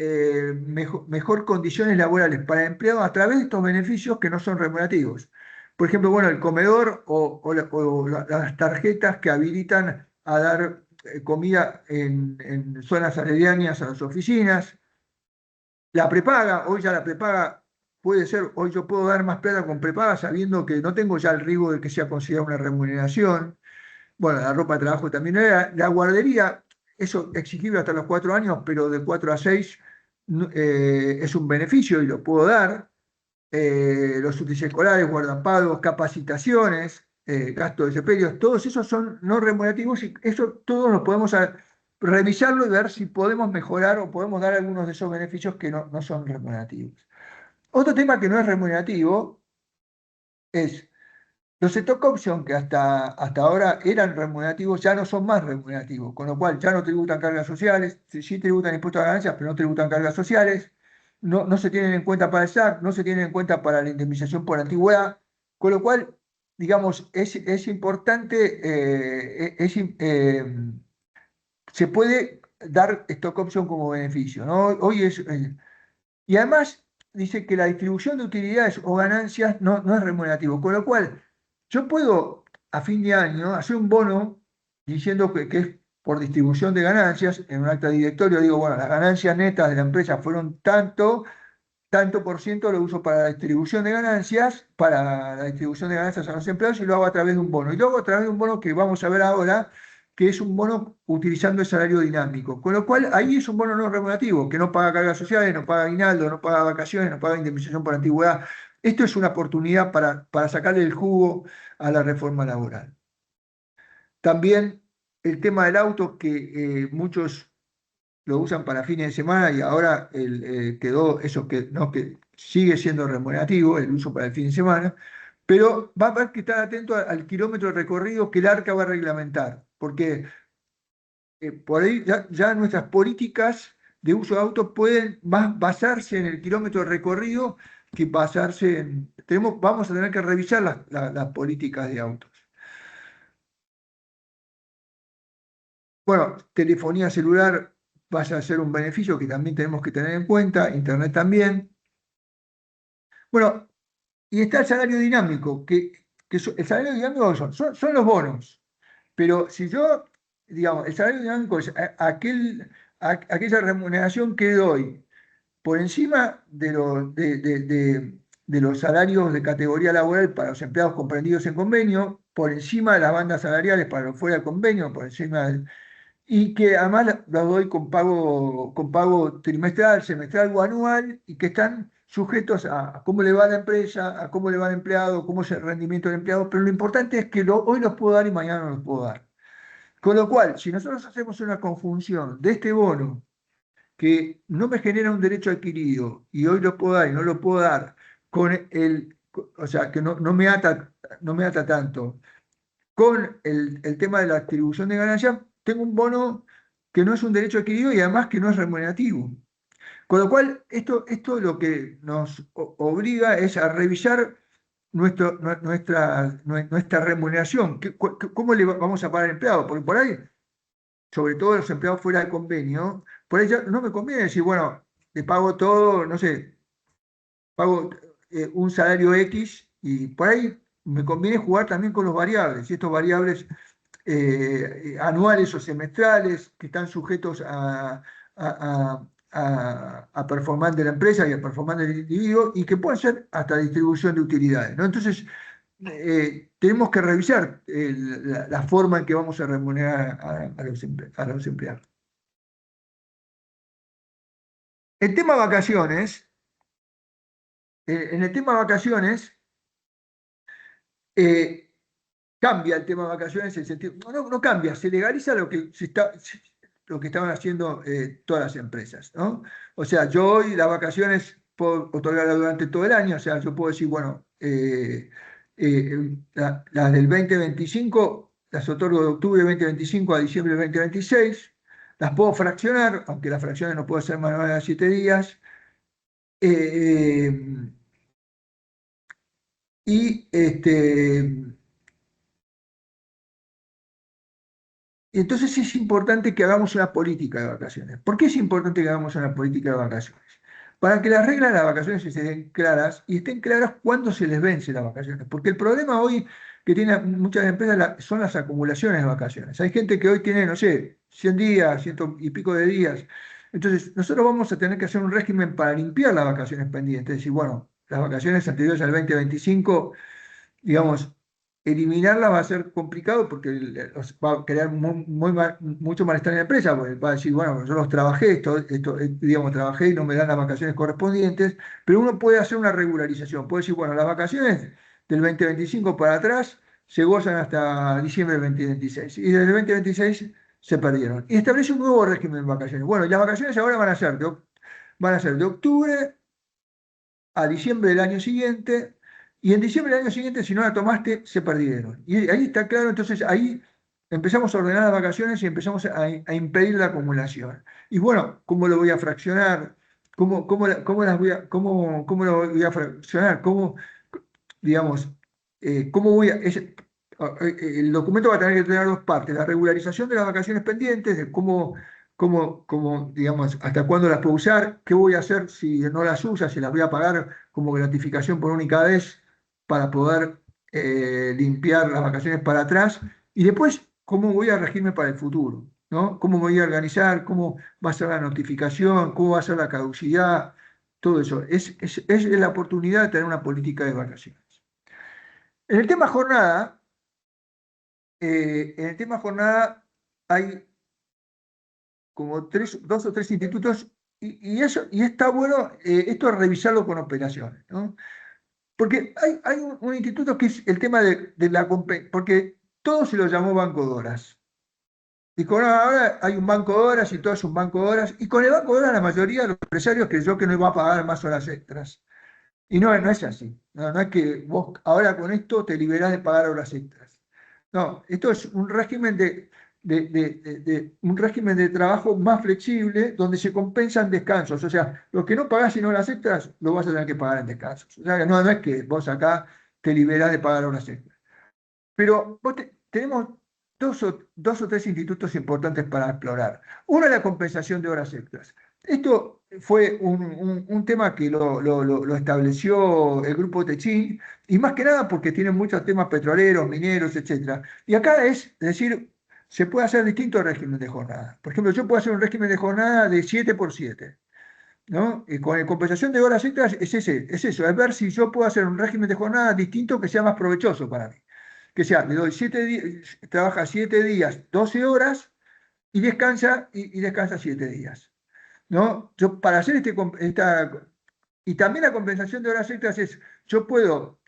condiciones laborales para el empleado a través de estos beneficios que no son remunerativos. Por ejemplo, bueno, el comedor o las tarjetas que habilitan a dar comida en zonas aledañas a las oficinas. La prepaga, hoy ya la prepaga puede ser, hoy yo puedo dar más plata con prepaga sabiendo que no tengo ya el riesgo de que sea considerada una remuneración. Bueno, la ropa de trabajo también era. La guardería, eso exigible hasta los 4 años, pero de 4 a 6 es un beneficio y lo puedo dar. Los útiles escolares, guardapagos, capacitaciones, gastos de sepelios, todos esos son no remunerativos y eso todos nos podemos revisarlo y ver si podemos mejorar o podemos dar algunos de esos beneficios que no son remunerativos. Otro tema que no es remunerativo es los stock options que hasta ahora eran remunerativos, ya no son más remunerativos, con lo cual ya no tributan cargas sociales, sí tributan impuestos a ganancias, pero no tributan cargas sociales, no se tienen en cuenta para el SAC, no se tienen en cuenta para la indemnización por antigüedad, con lo cual, digamos, es importante, se puede dar stock option como beneficio, ¿no? Hoy y además dice que la distribución de utilidades o ganancias no es remunerativo, con lo cual yo puedo a fin de año hacer un bono diciendo que es por distribución de ganancias, en un acta de directorio digo, bueno, las ganancias netas de la empresa fueron tanto por ciento lo uso para la distribución de ganancias, a los empleados y lo hago a través de un bono. Y lo hago a través de un bono que vamos a ver ahora, que es un bono utilizando el salario dinámico. Con lo cual, ahí es un bono no remunerativo, que no paga cargas sociales, no paga aguinaldo, no paga vacaciones, no paga indemnización por antigüedad. Esto es una oportunidad para sacarle el jugo a la reforma laboral. También el tema del auto, que muchos lo usan para fines de semana y ahora quedó eso que, no, que sigue siendo remunerativo el uso para el fin de semana, pero va a haber que estar atento al kilómetro de recorrido que el ARCA va a reglamentar, porque por ahí ya nuestras políticas de uso de autos pueden más basarse en el kilómetro de recorrido que basarse en... vamos a tener que revisar las políticas de autos. Bueno, telefonía celular vaya a ser un beneficio que también tenemos que tener en cuenta, internet también. Bueno, y está el salario dinámico, el salario dinámico son los bonos. Pero si yo, digamos, el salario dinámico es aquella remuneración que doy por encima de los salarios de categoría laboral para los empleados comprendidos en convenio, por encima de las bandas salariales para los fuera de convenio, por encima y que además los doy con pago trimestral, semestral o anual y que están sujetos a cómo le va a la empresa, a cómo le va al empleado, cómo es el rendimiento del empleado, pero lo importante es que hoy los puedo dar y mañana no los puedo dar. Con lo cual, si nosotros hacemos una conjunción de este bono que no me genera un derecho adquirido y hoy lo puedo dar y no lo puedo dar, o sea, que no me ata tanto con el tema de la distribución de ganancias, tengo un bono que no es un derecho adquirido y además que no es remunerativo. Con lo cual, esto lo que nos obliga es a revisar nuestra remuneración. ¿Cómo le vamos a pagar al empleado? Porque por ahí, sobre todo los empleados fuera de convenio, por ahí ya no me conviene decir, bueno, le pago todo, no sé, pago un salario X y por ahí me conviene jugar también con los variables. Y estos variables anuales o semestrales que están sujetos a performance de la empresa y a performance del individuo y que pueden ser hasta distribución de utilidades, ¿no? Entonces, tenemos que revisar la forma en que vamos a remunerar a los empleados. El tema vacaciones, en el tema vacaciones, eh, cambia el tema de vacaciones en el sentido, no cambia, se legaliza lo que estaban haciendo todas las empresas, ¿no? O sea, yo hoy las vacaciones puedo otorgarlas durante todo el año, o sea, yo puedo decir, bueno, las del 2025 las otorgo de octubre 2025 a diciembre 2026, las puedo fraccionar, aunque las fracciones no pueden ser más de 7 días, eh, y entonces es importante que hagamos una política de vacaciones. ¿Por qué es importante que hagamos una política de vacaciones? Para que las reglas de las vacaciones estén claras y estén claras cuándo se les vence las vacaciones. Porque el problema hoy que tienen muchas empresas son las acumulaciones de vacaciones. Hay gente que hoy tiene, no sé, 100 días, ciento y pico de días. Entonces, nosotros vamos a tener que hacer un régimen para limpiar las vacaciones pendientes. Es decir, bueno, las vacaciones anteriores al 2025 digamos, eliminarla va a ser complicado porque va a crear mucho malestar en la empresa, porque va a decir, bueno, yo los trabajé, digamos, trabajé y no me dan las vacaciones correspondientes, pero uno puede hacer una regularización, puede decir, bueno, las vacaciones del 2025 para atrás se gozan hasta diciembre del 2026 y desde el 2026 se perdieron. Y establece un nuevo régimen de vacaciones. Bueno, y las vacaciones ahora van a ser de octubre a diciembre del año siguiente, y en diciembre del año siguiente, si no la tomaste, se perdieron. Y ahí está claro, entonces ahí empezamos a ordenar las vacaciones y empezamos a impedir la acumulación. Y bueno, ¿cómo lo voy a fraccionar? ¿Cómo lo voy a fraccionar? Digamos, cómo voy a... el documento va a tener que tener dos partes: la regularización de las vacaciones pendientes, de digamos, hasta cuándo las puedo usar, qué voy a hacer si no las usa, si las voy a pagar como gratificación por única vez para poder limpiar las vacaciones para atrás, y después cómo voy a regirme para el futuro, ¿no? Cómo me voy a organizar, cómo va a ser la notificación, cómo va a ser la caducidad, todo eso. Es la oportunidad de tener una política de vacaciones. En el tema jornada, hay como dos o tres institutos, y está bueno esto es revisarlo con operaciones, ¿no? Porque hay un instituto que es el tema de la porque todo se lo llamó banco de horas. Dijo, no, ahora hay un banco de horas y todo es un banco de horas, y con el banco de horas la mayoría de los empresarios creyó que no iba a pagar más horas extras. Y no, no es así. No, no es que vos ahora con esto te liberás de pagar horas extras. No, esto es un régimen un régimen de trabajo más flexible donde se compensan descansos. O sea, lo que no pagás en horas extras lo vas a tener que pagar en descansos. O sea, que no es que vos acá te liberás de pagar horas extras. Pero tenemos dos o tres institutos importantes para explorar. Uno es la compensación de horas extras. Esto fue un tema que lo estableció el grupo Techín, y más que nada porque tiene muchos temas petroleros, mineros, etcétera. Y acá es decir, se puede hacer distintos regímenes de jornada. Por ejemplo, yo puedo hacer un régimen de jornada de 7 por 7, ¿no? Y con la compensación de horas extras es eso, es ver si yo puedo hacer un régimen de jornada distinto que sea más provechoso para mí. Que sea, le doy 7 días, trabaja 7 días, 12 horas, y descansa 7 días, ¿no? Yo para hacer y también la compensación de horas extras es, yo puedo,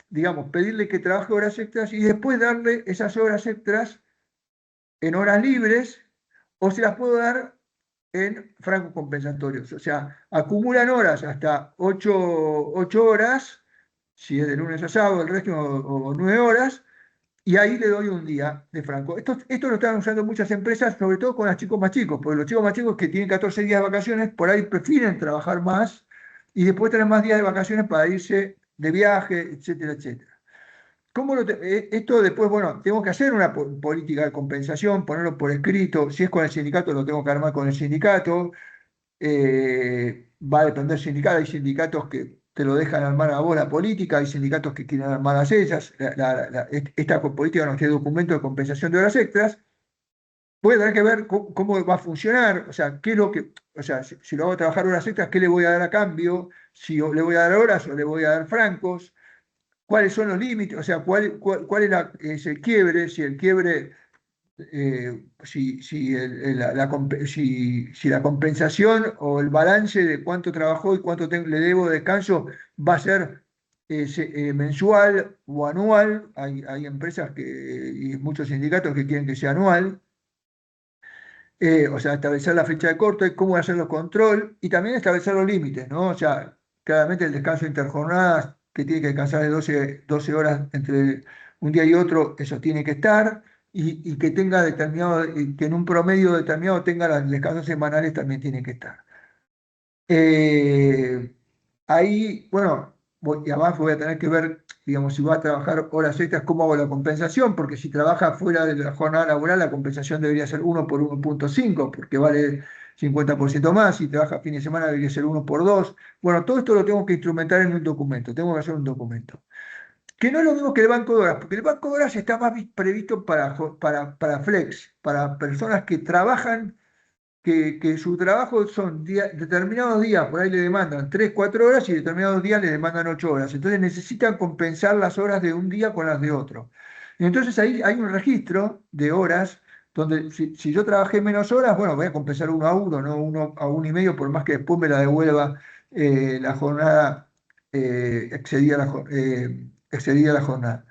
digamos, pedirle que trabaje horas extras y después darle esas horas extras en horas libres, o se las puedo dar en francos compensatorios. O sea, acumulan horas hasta 8 horas, si es de lunes a sábado el régimen, o 9 horas, y ahí le doy un día de franco. Esto lo están usando muchas empresas, sobre todo con los chicos más chicos, porque los chicos más chicos que tienen 14 días de vacaciones, por ahí prefieren trabajar más y después tener más días de vacaciones para irse de viaje, etcétera, etcétera. Esto después, bueno, tengo que hacer una política de compensación, ponerlo por escrito. Si es con el sindicato, lo tengo que armar con el sindicato. Va a depender del sindicato. Hay sindicatos que te lo dejan armar a vos la política, hay sindicatos que quieren armar a ellas. Esta política no tiene documento de compensación de horas extras. Voy a tener que ver cómo va a funcionar, o sea, o sea, si lo hago trabajar horas extras, ¿qué le voy a dar a cambio? Si le voy a dar horas o le voy a dar francos, cuáles son los límites, o sea, cuál es el quiebre, si el quiebre, si la compensación o el balance de cuánto trabajó y cuánto le debo de descanso va a ser mensual o anual. Hay empresas y muchos sindicatos que quieren que sea anual. O sea, establecer la fecha de corte, cómo hacer los control y también establecer los límites, ¿no? O sea, claramente el descanso interjornadas, que tiene que descansar de 12 horas entre un día y otro, eso tiene que estar, y que tenga determinado, y que en un promedio determinado tenga los descansos semanales, también tiene que estar. Eh, Ahí, bueno, y además voy a tener que ver, digamos, si va a trabajar horas extras, cómo hago la compensación, porque si trabaja fuera de la jornada laboral, la compensación debería ser 1 por 1,5, porque vale 50% más. Si trabaja fin de semana, debería ser 1 por 2. Bueno, todo esto lo tengo que instrumentar en un documento, tengo que hacer un documento. Que no es lo mismo que el banco de horas, porque el banco de horas está más previsto para flex, para personas que trabajan, que su trabajo son determinados días, por ahí le demandan 3 4 horas, y determinados días le demandan 8 horas. Entonces necesitan compensar las horas de un día con las de otro. Y entonces ahí hay un registro de horas donde si yo trabajé menos horas, bueno, voy a compensar 1 a 1, no 1 a 1,5, por más que después me la devuelva la jornada excedida la jornada.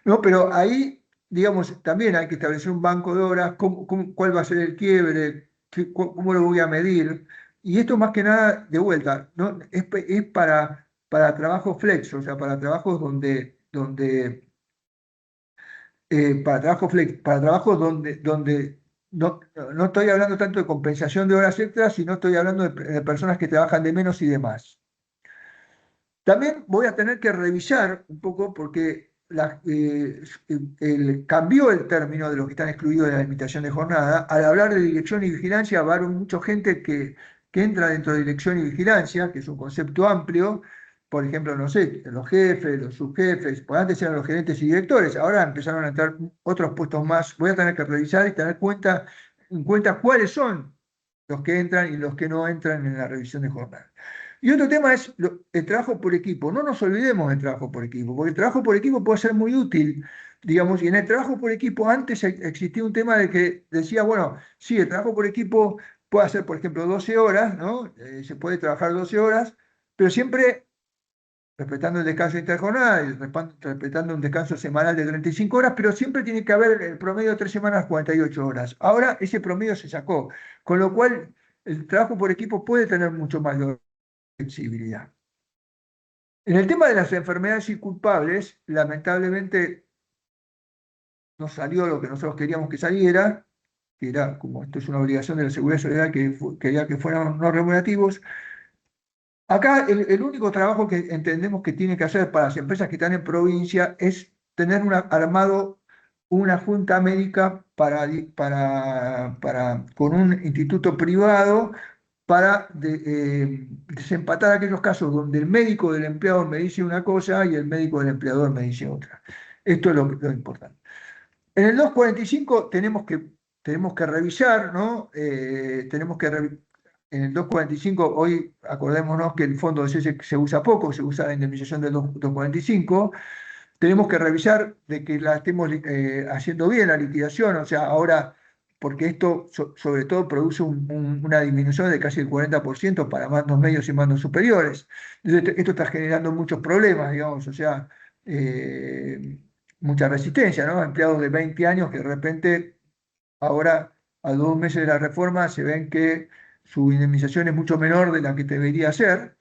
No, pero ahí, digamos, también hay que establecer un banco de horas, cuál va a ser el quiebre, cómo lo voy a medir. Y esto más que nada, de vuelta, ¿no? Es para para trabajo flex, o sea, para trabajos para trabajo flex, para trabajos donde no estoy hablando tanto de compensación de horas extras, sino estoy hablando de personas que trabajan de menos y demás. También voy a tener que revisar un poco porque cambió el término de los que están excluidos de la limitación de jornada. Al hablar de dirección y vigilancia, va a haber mucha gente que entra dentro de dirección y vigilancia, que es un concepto amplio. Por ejemplo, no sé, los jefes, los subjefes, pues antes eran los gerentes y directores, ahora empezaron a entrar otros puestos más. Voy a tener que revisar y tener en cuenta cuáles son los que entran y los que no entran en la revisión de jornada. Y otro tema es el trabajo por equipo. No nos olvidemos del trabajo por equipo, porque el trabajo por equipo puede ser muy útil, digamos, y en el trabajo por equipo antes existía un tema de que decía, bueno, sí, el trabajo por equipo puede hacer, por ejemplo, 12 horas, ¿no? Se puede trabajar 12 horas, pero siempre respetando el descanso interjornada y respetando un descanso semanal de 35 horas, pero siempre tiene que haber el promedio de 3 semanas, 48 horas. Ahora ese promedio se sacó, con lo cual el trabajo por equipo puede tener mucho más flexibilidad. En el tema de las enfermedades inculpables, lamentablemente no salió lo que nosotros queríamos que saliera, que era, como esto es una obligación de la Seguridad Social, que quería que fueran no remunerativos. Acá el único trabajo que entendemos que tiene que hacer para las empresas que están en provincia es tener armado una junta médica con un instituto privado para desempatar aquellos casos donde el médico del empleador me dice una cosa y el médico del empleador me dice otra. Esto es lo importante. En el 245 tenemos que revisar, ¿no? En el 245, hoy acordémonos que el fondo de cese se usa poco, se usa la indemnización del 245. Tenemos que revisar de que la estemos haciendo bien la liquidación, o sea, ahora, porque esto sobre todo produce una disminución de casi el 40% para mandos medios y mandos superiores. Entonces, esto está generando muchos problemas, digamos, o sea, eh, mucha resistencia, ¿no? Empleados de 20 años que de repente ahora, a 2 meses de la reforma, se ven que su indemnización es mucho menor de la que debería ser.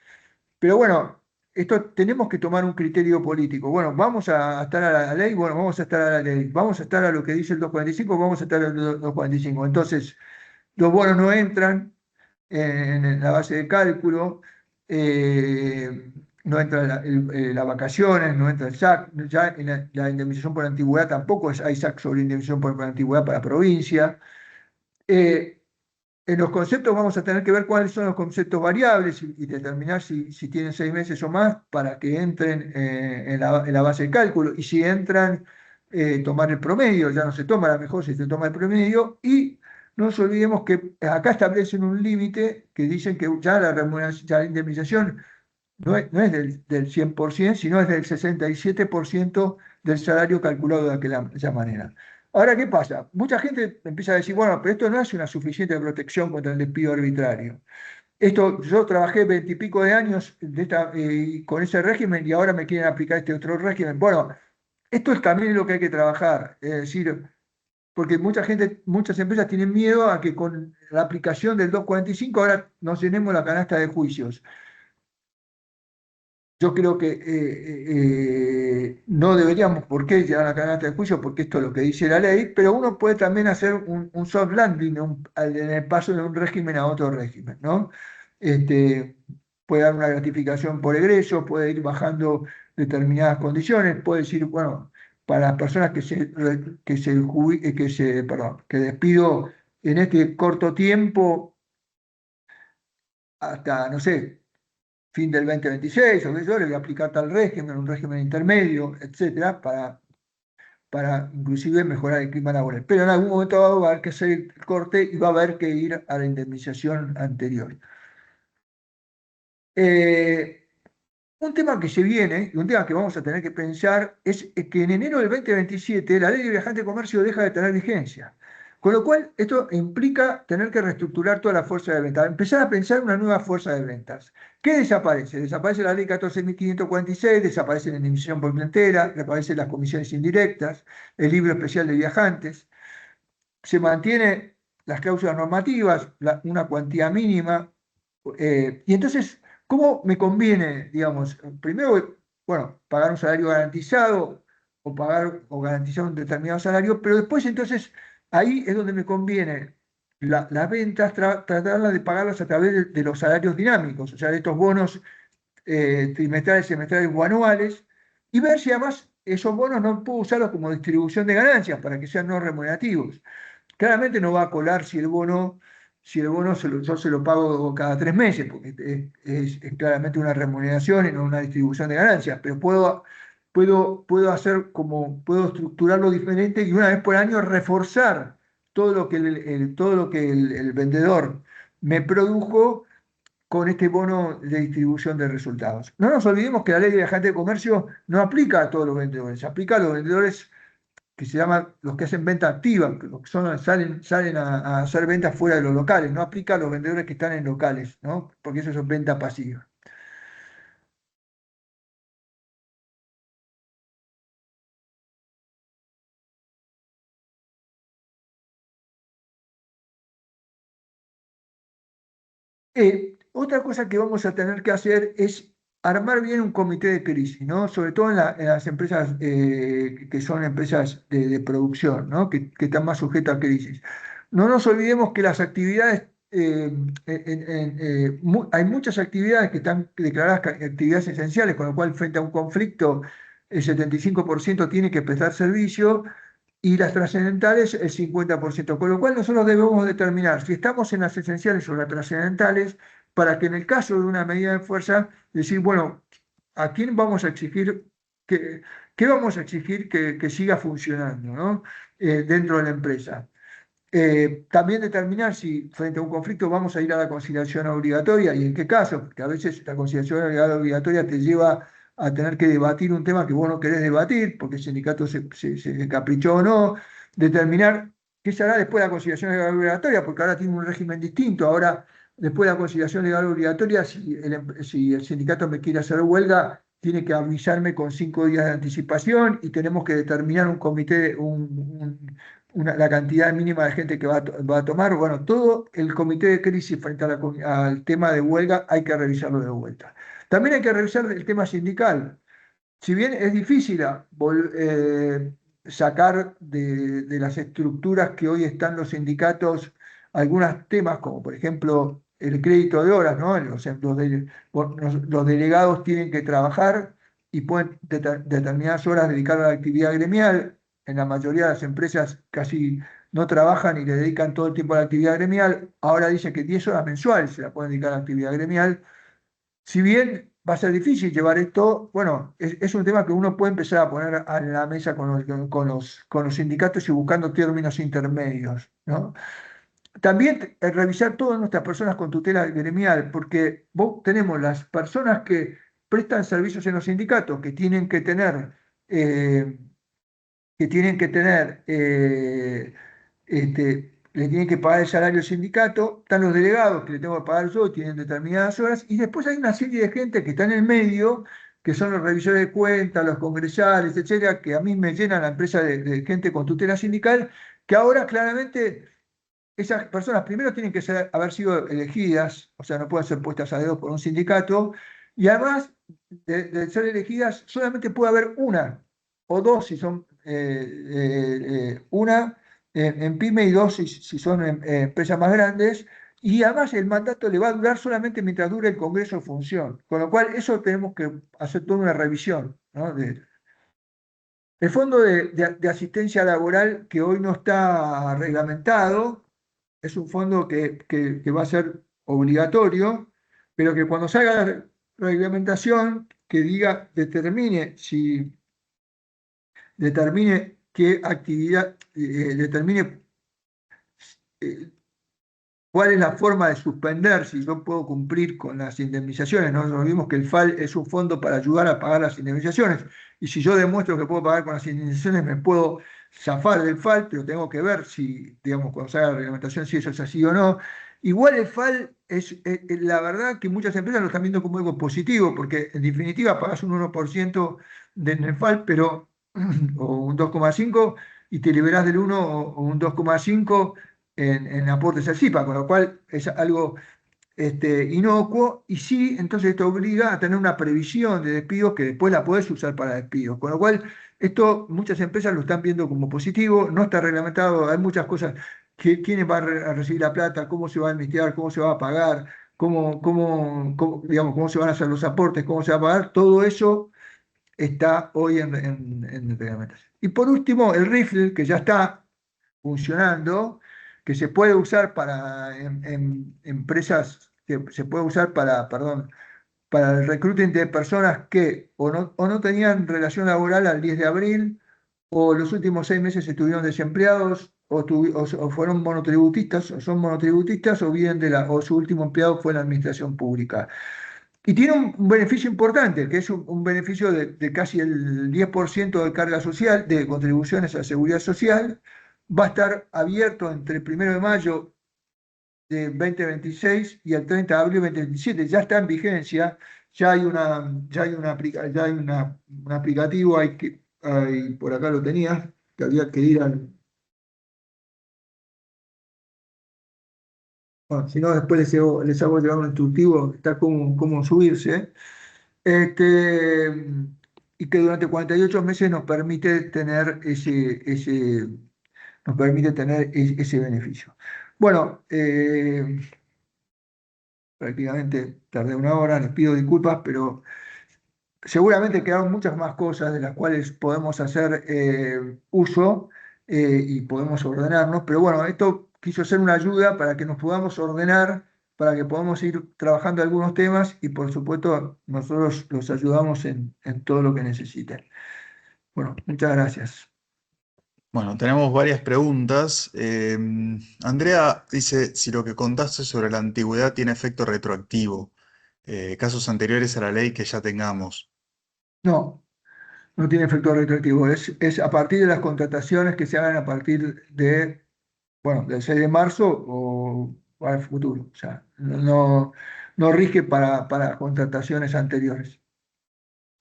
Pero bueno, esto tenemos que tomar un criterio político. Bueno, vamos a estar a la ley, bueno, vamos a estar a la ley. Vamos a estar a lo que dice el 245, vamos a estar al 245. Entonces, los bonos no entran en la base de cálculo, no entra las vacaciones, no entra el SAC, ya en la indemnización por antigüedad tampoco hay SAC sobre indemnización por antigüedad para provincia. Eh, en los conceptos vamos a tener que ver cuáles son los conceptos variables y determinar si tienen 6 meses o más para que entren en la base de cálculo. Y si entran, tomar el promedio, ya no se toma la mejor, si se toma el promedio. Y no nos olvidemos que acá establecen un límite que dicen que ya la remuneración, ya la indemnización no es del 100%, sino es del 67% del salario calculado de aquella manera. Ahora, ¿qué pasa? Mucha gente empieza a decir, bueno, pero esto no es una suficiente protección contra el despido arbitrario. Yo trabajé 20 y pico de años con ese régimen y ahora me quieren aplicar este otro régimen. Bueno, esto es también lo que hay que trabajar. Es decir, porque muchas empresas tienen miedo a que con la aplicación del 245 ahora nos llenemos la canasta de juicios. Yo creo que no deberíamos por qué llegar a la canasta de juicio, porque esto es lo que dice la ley, pero uno puede también hacer un soft landing en el paso de un régimen a otro régimen, ¿no? Este, puede dar una gratificación por egreso, puede ir bajando determinadas condiciones, puede decir, bueno, para las personas que despido en este corto tiempo, hasta, no sé, fin del 2026, o que yo le voy a aplicar tal régimen, un régimen intermedio, etcétera, para inclusive mejorar el clima laboral. Pero en algún momento va a haber que hacer el corte y va a haber que ir a la indemnización anterior. Eh, un tema que se viene, y un tema que vamos a tener que pensar, es que en enero del 2027 la ley de viajante de comercio deja de tener vigencia. Con lo cual, esto implica tener que reestructurar toda la fuerza de ventas, empezar a pensar una nueva fuerza de ventas. ¿Qué desaparece? Desaparece la ley 14.546, desaparece la indemnización por clientela, desaparecen las comisiones indirectas, el libro especial de viajantes, se mantiene las cláusulas normativas, una cuantía mínima, y entonces ¿Cómo me conviene, digamos, primero, bueno, pagar un salario garantizado o pagar o garantizar un determinado salario, pero después entonces ahí es donde me conviene las ventas, tratarlas de pagarlas a través de los salarios dinámicos, o sea, de estos bonos trimestrales, semestrales o anuales, y ver si además esos bonos no puedo usarlos como distribución de ganancias para que sean no remunerativos. Claramente no va a colar si el bono yo se lo pago cada 3 meses, porque es claramente una remuneración y no una distribución de ganancias, pero puedo hacer como, puedo estructurarlo diferente y una vez por año reforzar todo lo que el vendedor me produjo con este bono de distribución de resultados. No nos olvidemos que la ley de agente de comercio no aplica a todos los vendedores, aplica a los vendedores que se llaman los que hacen venta activa, los que salen a hacer ventas fuera de los locales, no aplica a los vendedores que están en locales, ¿no? Porque eso es venta pasiva. Otra cosa que vamos a tener que hacer es armar bien un comité de crisis, ¿no? Sobre todo en las empresas que son empresas de producción, ¿no? Que están más sujetas a crisis. No nos olvidemos que las actividades, hay muchas actividades que están declaradas actividades esenciales, con lo cual frente a un conflicto el 75% tiene que prestar servicio y las trascendentales el 50%, con lo cual nosotros debemos determinar si estamos en las esenciales o las trascendentales para que en el caso de una medida de fuerza, decir, bueno, ¿a quién vamos a exigir que, qué vamos a exigir que siga funcionando, ¿no? Dentro de la empresa? También determinar si frente a un conflicto vamos a ir a la conciliación obligatoria y en qué caso, porque a veces la conciliación obligatoria te lleva a tener que debatir un tema que vos no querés debatir, porque el sindicato se caprichó o no, determinar qué se hará después de la conciliación legal obligatoria, porque ahora tiene un régimen distinto, ahora después de la conciliación legal obligatoria, si el sindicato me quiere hacer huelga, tiene que avisarme con 5 días de anticipación y tenemos que determinar un comité, la cantidad mínima de gente que va a tomar. Bueno, todo el comité de crisis frente al tema de huelga hay que revisarlo de vuelta. También hay que revisar el tema sindical. Si bien es difícil sacar de las estructuras que hoy están los sindicatos algunos temas, como por ejemplo el crédito de horas, ¿no? Los delegados tienen que trabajar y pueden determinadas horas dedicar a la actividad gremial. En la mayoría de las empresas casi no trabajan y le dedican todo el tiempo a la actividad gremial. Ahora dicen que 10 horas mensuales se la pueden dedicar a la actividad gremial. Si bien va a ser difícil llevar esto, bueno, es un tema que uno puede empezar a poner a la mesa con los sindicatos y buscando términos intermedios, ¿no? También revisar todas nuestras personas con tutela gremial, porque tenemos las personas que prestan servicios en los sindicatos, eh, le tienen que pagar el salario al sindicato, están los delegados que le tengo que pagar yo, y tienen determinadas horas, y después hay una serie de gente que está en el medio, que son los revisores de cuentas, los congresales, etcétera, que a mí me llenan la empresa de gente con tutela sindical, que ahora claramente esas personas primero tienen que haber sido elegidas, o sea, no pueden ser puestas a dedo por un sindicato, y además de ser elegidas solamente puede haber una o dos si son una en pyme y dos si son empresas más grandes, y además el mandato le va a durar solamente mientras dure el Congreso en función, con lo cual eso tenemos que hacer toda una revisión, ¿no? El fondo de asistencia laboral que hoy no está reglamentado es un fondo que va a ser obligatorio, pero que cuando salga la reglamentación que diga, determine qué actividad, determine eh, cuál es la forma de suspender si yo puedo cumplir con las indemnizaciones. No nos olvidemos que el FAL es un fondo para ayudar a pagar las indemnizaciones. Y si yo demuestro que puedo pagar con las indemnizaciones, me puedo zafar del FAL, pero tengo que ver si, digamos, cuando salga la reglamentación, si eso es así o no. Igual el FAL la verdad que muchas empresas lo están viendo como algo positivo, porque en definitiva pagas un 1% en el FAL, pero, o un 2,5 y te liberás del 1 o un 2,5 en aportes al CIPA, con lo cual es algo inocuo, y sí, entonces esto obliga a tener una previsión de despidos que después la podés usar para despidos. Con lo cual, esto muchas empresas lo están viendo como positivo, no está reglamentado, hay muchas cosas, quién va a recibir la plata, cómo se va a administrar, cómo se va a pagar, digamos, cómo se van a hacer los aportes, cómo se va a pagar, todo eso está hoy en reglamentación. Y por último, el rifle, que ya está funcionando, que se puede usar para empresas, que se puede usar para, perdón, para el recruiting de personas que o no tenían relación laboral al 10 de abril, o los últimos 6 meses estuvieron desempleados, o fueron monotributistas, o son monotributistas, o bien o su último empleado fue en la administración pública. Y tiene un beneficio importante, que es un beneficio de casi el 10% de carga social, de contribuciones a la seguridad social. Va a estar abierto entre el 1 de mayo de 2026 y el 30 de abril de 2027. Ya está en vigencia, ya hay un aplicativo, por acá lo tenía, que había que ir al. Bueno, si no, después les hago llegar un instructivo, está cómo subirse. Este, y que durante 48 meses nos permite tener ese beneficio. Bueno, prácticamente tardé 1 hora, les pido disculpas, pero seguramente quedaron muchas más cosas de las cuales podemos hacer uso y podemos ordenarnos, pero bueno, esto quiso ser una ayuda para que nos podamos ordenar, para que podamos ir trabajando algunos temas y por supuesto nosotros los ayudamos en todo lo que necesiten. Bueno, muchas gracias. Bueno, tenemos varias preguntas. Andrea dice si lo que contaste sobre la antigüedad tiene efecto retroactivo, casos anteriores a la ley que ya tengamos. No, no tiene efecto retroactivo, es a partir de las contrataciones que se hagan a partir bueno, del 6 de marzo o para el futuro. O sea, no rige para contrataciones anteriores.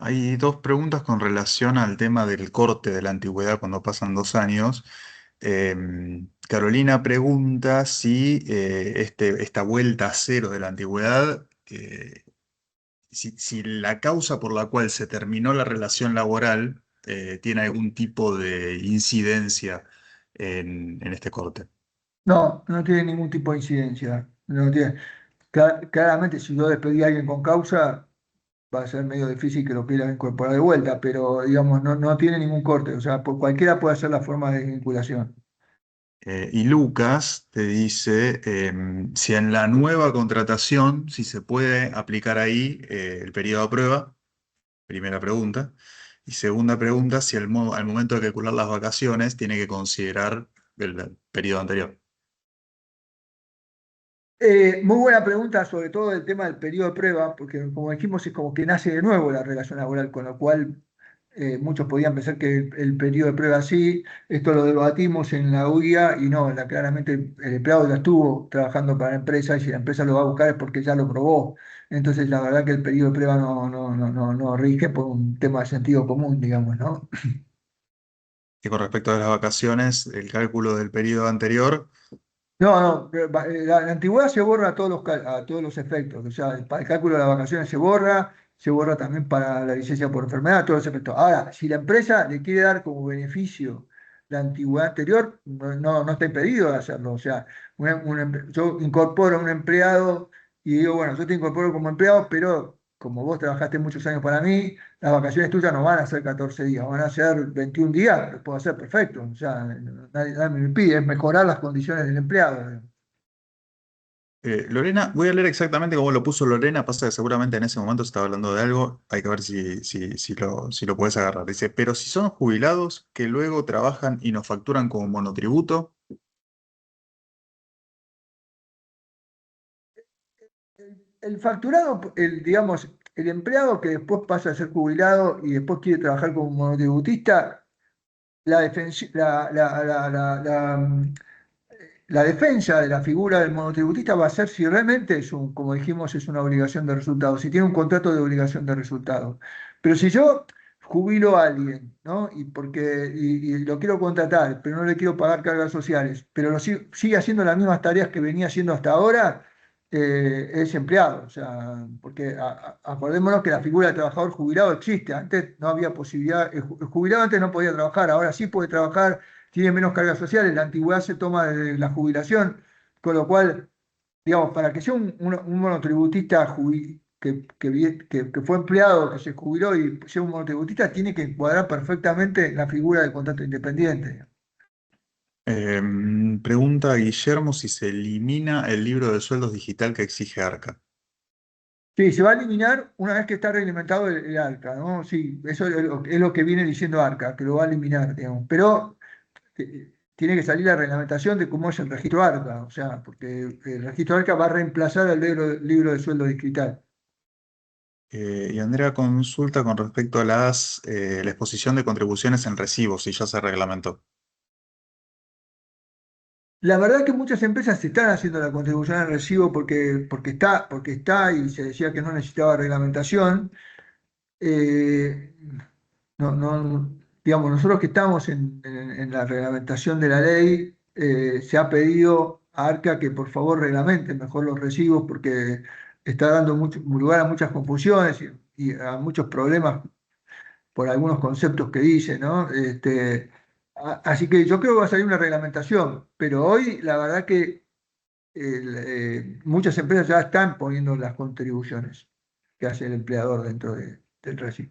Hay dos preguntas con relación al tema del corte de la antigüedad cuando pasan 2 años. Carolina pregunta si esta vuelta a cero de la antigüedad, si la causa por la cual se terminó la relación laboral tiene algún tipo de incidencia en este corte. No, no tiene ningún tipo de incidencia. No tiene. Claramente, si yo despedí a alguien con causa, va a ser medio difícil que lo quieran incorporar de vuelta, pero digamos, no tiene ningún corte. O sea, cualquiera puede hacer la forma de vinculación. Y Lucas te dice si en la nueva contratación, si se puede aplicar ahí el periodo de prueba, primera pregunta. Y segunda pregunta, si al momento de calcular las vacaciones tiene que considerar el periodo anterior. Muy buena pregunta, sobre todo el tema del periodo de prueba, porque como dijimos, es como que nace de nuevo la relación laboral, con lo cual muchos podían pensar que el periodo de prueba sí, esto lo debatimos en la UIA y no, claramente el empleado ya estuvo trabajando para la empresa y si la empresa lo va a buscar es porque ya lo probó. Entonces, la verdad que el periodo de prueba no rige por un tema de sentido común, digamos, ¿no? Y con respecto a las vacaciones, el cálculo del periodo anterior, No, la antigüedad se borra a todos los efectos. O sea, para el cálculo de las vacaciones se borra también para la licencia por enfermedad, todos los efectos. Ahora, si la empresa le quiere dar como beneficio la antigüedad anterior, no está impedido de hacerlo. O sea, yo incorporo a un empleado y digo, bueno, yo te incorporo como empleado, pero como vos trabajaste muchos años para mí, las vacaciones tuyas no van a ser 14 días, van a ser 21 días, lo puedo hacer perfecto. O sea, nadie me impide, es mejorar las condiciones del empleado. Lorena, voy a leer exactamente cómo lo puso Lorena, pasa que seguramente en ese momento se estaba hablando de algo, hay que ver si lo puedes agarrar. Dice, pero si son jubilados que luego trabajan y nos facturan como monotributo. El facturado, digamos, el empleado que después pasa a ser jubilado y después quiere trabajar como monotributista, la, defensi- la defensa de la figura del monotributista va a ser si realmente como dijimos, es una obligación de resultado, si tiene un contrato de obligación de resultado. Pero si yo jubilo a alguien, ¿no? Y lo quiero contratar, pero no le quiero pagar cargas sociales, pero sigue haciendo las mismas tareas que venía haciendo hasta ahora, es empleado. O sea, porque acordémonos que la figura del trabajador jubilado existe. Antes no había posibilidad, el jubilado antes no podía trabajar, ahora sí puede trabajar, tiene menos cargas sociales, la antigüedad se toma desde la jubilación, con lo cual, digamos, para que sea un monotributista que fue empleado, que se jubiló y sea un monotributista, tiene que encuadrar perfectamente en la figura del contrato independiente. Pregunta Guillermo si se elimina el libro de sueldos digital que exige ARCA. Sí, se va a eliminar una vez que está reglamentado el ARCA, ¿no? Sí, eso es lo que viene diciendo ARCA, que lo va a eliminar, digamos. Pero tiene que salir la reglamentación de cómo es el registro ARCA, o sea, porque el registro ARCA va a reemplazar al libro de sueldo digital. Y Andrea consulta con respecto a la exposición de contribuciones en recibos, si ya se reglamentó. La verdad que muchas empresas están haciendo la contribución al recibo porque está y se decía que no necesitaba reglamentación. Eh, digamos, nosotros que estamos en la reglamentación de la ley, se ha pedido a ARCA que por favor reglamente mejor los recibos porque está dando lugar a muchas confusiones y a muchos problemas por algunos conceptos que dice, ¿no? Así que yo creo que va a salir una reglamentación, pero hoy la verdad que muchas empresas ya están poniendo las contribuciones que hace el empleador dentro del recibo.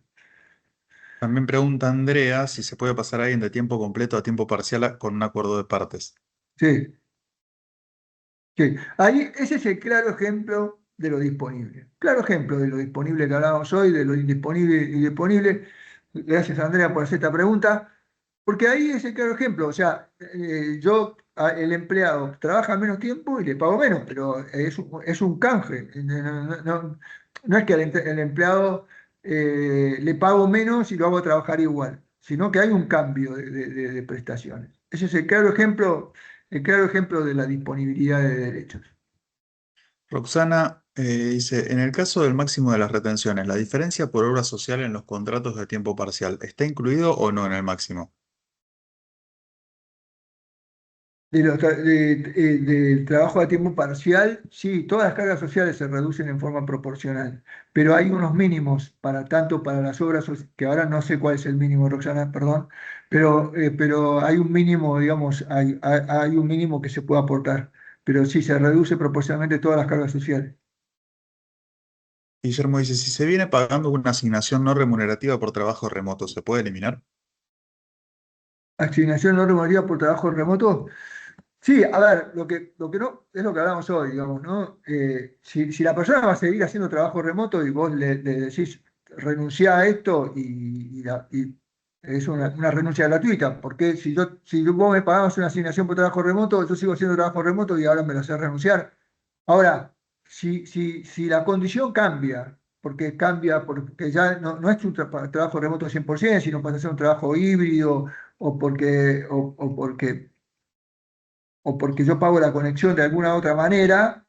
También pregunta Andrea si se puede pasar a alguien de tiempo completo a tiempo parcial con un acuerdo de partes. Sí, sí. Ahí, ese es el claro ejemplo de lo disponible. Claro ejemplo de lo disponible que hablábamos hoy, de lo indisponible y disponible. Gracias, Andrea, por hacer esta pregunta. Porque ahí es el claro ejemplo. O sea, el empleado trabaja menos tiempo y le pago menos, pero es un canje. No es que el empleado le pago menos y lo hago trabajar igual, sino que hay un cambio de prestaciones. Ese es el claro ejemplo de la disponibilidad de derechos. Roxana dice, en el caso del máximo de las retenciones, ¿la diferencia por obra social en los contratos de tiempo parcial está incluido o no en el máximo? Del trabajo a tiempo parcial, sí, todas las cargas sociales se reducen en forma proporcional, pero hay unos mínimos para tanto para las obras, que ahora no sé cuál es el mínimo, Roxana, perdón, pero hay un mínimo, digamos, hay un mínimo que se puede aportar, pero sí, se reduce proporcionalmente todas las cargas sociales. Guillermo dice, si se viene pagando una asignación no remunerativa por trabajo remoto, ¿se puede eliminar? Asignación no remunerativa por trabajo remoto. Sí, a ver, lo que no, es lo que hablamos hoy, digamos, ¿no? Si la persona va a seguir haciendo trabajo remoto y vos le decís renunciá a esto y es una renuncia gratuita, porque si vos me pagabas una asignación por trabajo remoto, yo sigo haciendo trabajo remoto y ahora me lo haces renunciar. Ahora, si la condición cambia, porque ya no es un trabajo remoto 100%, sino pasa a ser un trabajo híbrido o porque yo pago la conexión de alguna otra manera,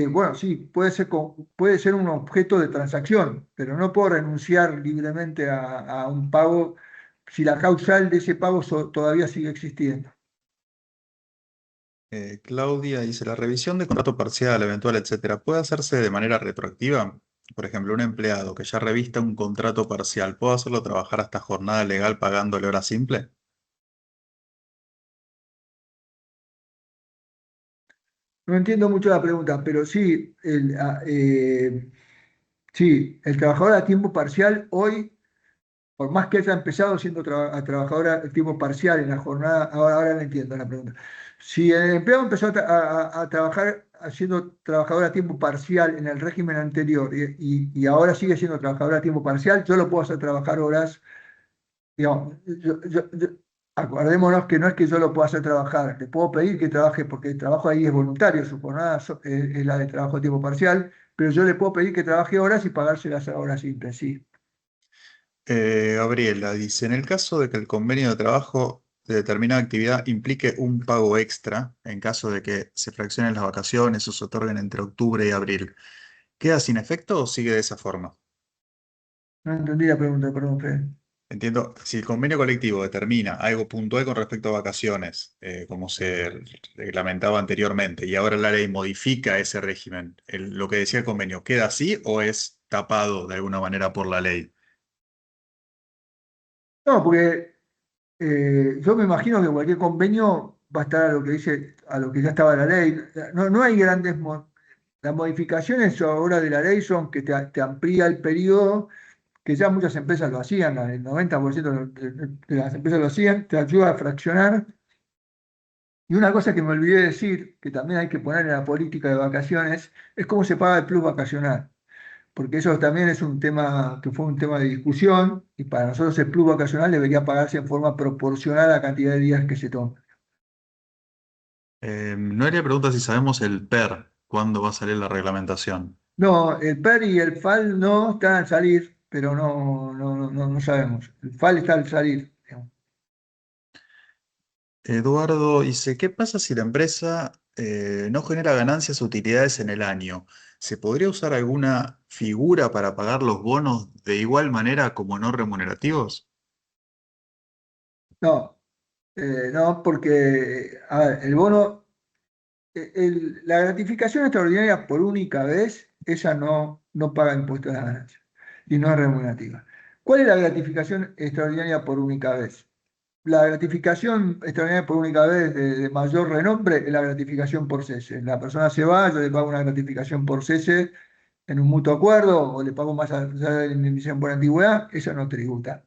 bueno, sí, puede ser un objeto de transacción, pero no puedo renunciar libremente a un pago si la causal de ese pago todavía sigue existiendo. Claudia dice, la revisión de contrato parcial, eventual, etcétera, ¿puede hacerse de manera retroactiva? Por ejemplo, un empleado que ya revista un contrato parcial, ¿puedo hacerlo trabajar hasta jornada legal pagándole hora simple? No entiendo mucho la pregunta, pero sí, sí, el trabajador a tiempo parcial hoy, por más que haya empezado siendo trabajador a tiempo parcial en la jornada, ahora no entiendo la pregunta. Si el empleado empezó a trabajar siendo trabajador a tiempo parcial en el régimen anterior y ahora sigue siendo trabajador a tiempo parcial, yo lo puedo hacer trabajar horas, digamos, acordémonos que no es que yo lo pueda hacer trabajar, le puedo pedir que trabaje porque el trabajo ahí es voluntario, su jornada es la de trabajo a tiempo parcial, pero yo le puedo pedir que trabaje horas y pagárselas a horas simples, sí. Gabriela dice, en el caso de que el convenio de trabajo de determinada actividad implique un pago extra, en caso de que se fraccionen las vacaciones o se otorguen entre octubre y abril, ¿queda sin efecto o sigue de esa forma? No entendí la pregunta, perdón, Fede. Entiendo, si el convenio colectivo determina algo puntual con respecto a vacaciones, como se reglamentaba anteriormente, y ahora la ley modifica ese régimen, ¿lo que decía el convenio queda así o es tapado de alguna manera por la ley? No, porque yo me imagino que cualquier convenio va a estar a lo que dice, a lo que ya estaba la ley. No, no hay grandes las modificaciones ahora de la ley son que te amplía el periodo, que ya muchas empresas lo hacían, el 90% de las empresas lo hacían, te ayuda a fraccionar. Y una cosa que me olvidé decir, que también hay que poner en la política de vacaciones, es cómo se paga el plus vacacional, porque eso también es un tema que fue un tema de discusión y para nosotros el plus vacacional debería pagarse en forma proporcional a la cantidad de días que se toma. No haría pregunta si sabemos el PER, cuándo va a salir la reglamentación. No, el PER y el FAL no están al salir, pero no sabemos. El FAL está al salir, digamos. Eduardo dice, ¿qué pasa si la empresa no genera ganancias o utilidades en el año? ¿Se podría usar alguna figura para pagar los bonos de igual manera como no remunerativos? No, no, porque, a ver, el bono, la gratificación extraordinaria por única vez, esa no paga impuestos a la ganancia y no es remunerativa. ¿Cuál es la gratificación extraordinaria por única vez? La gratificación extraordinaria por única vez de mayor renombre es la gratificación por cese. La persona se va, yo le pago una gratificación por cese en un mutuo acuerdo o le pago más allá de la indemnización por antigüedad, eso no tributa.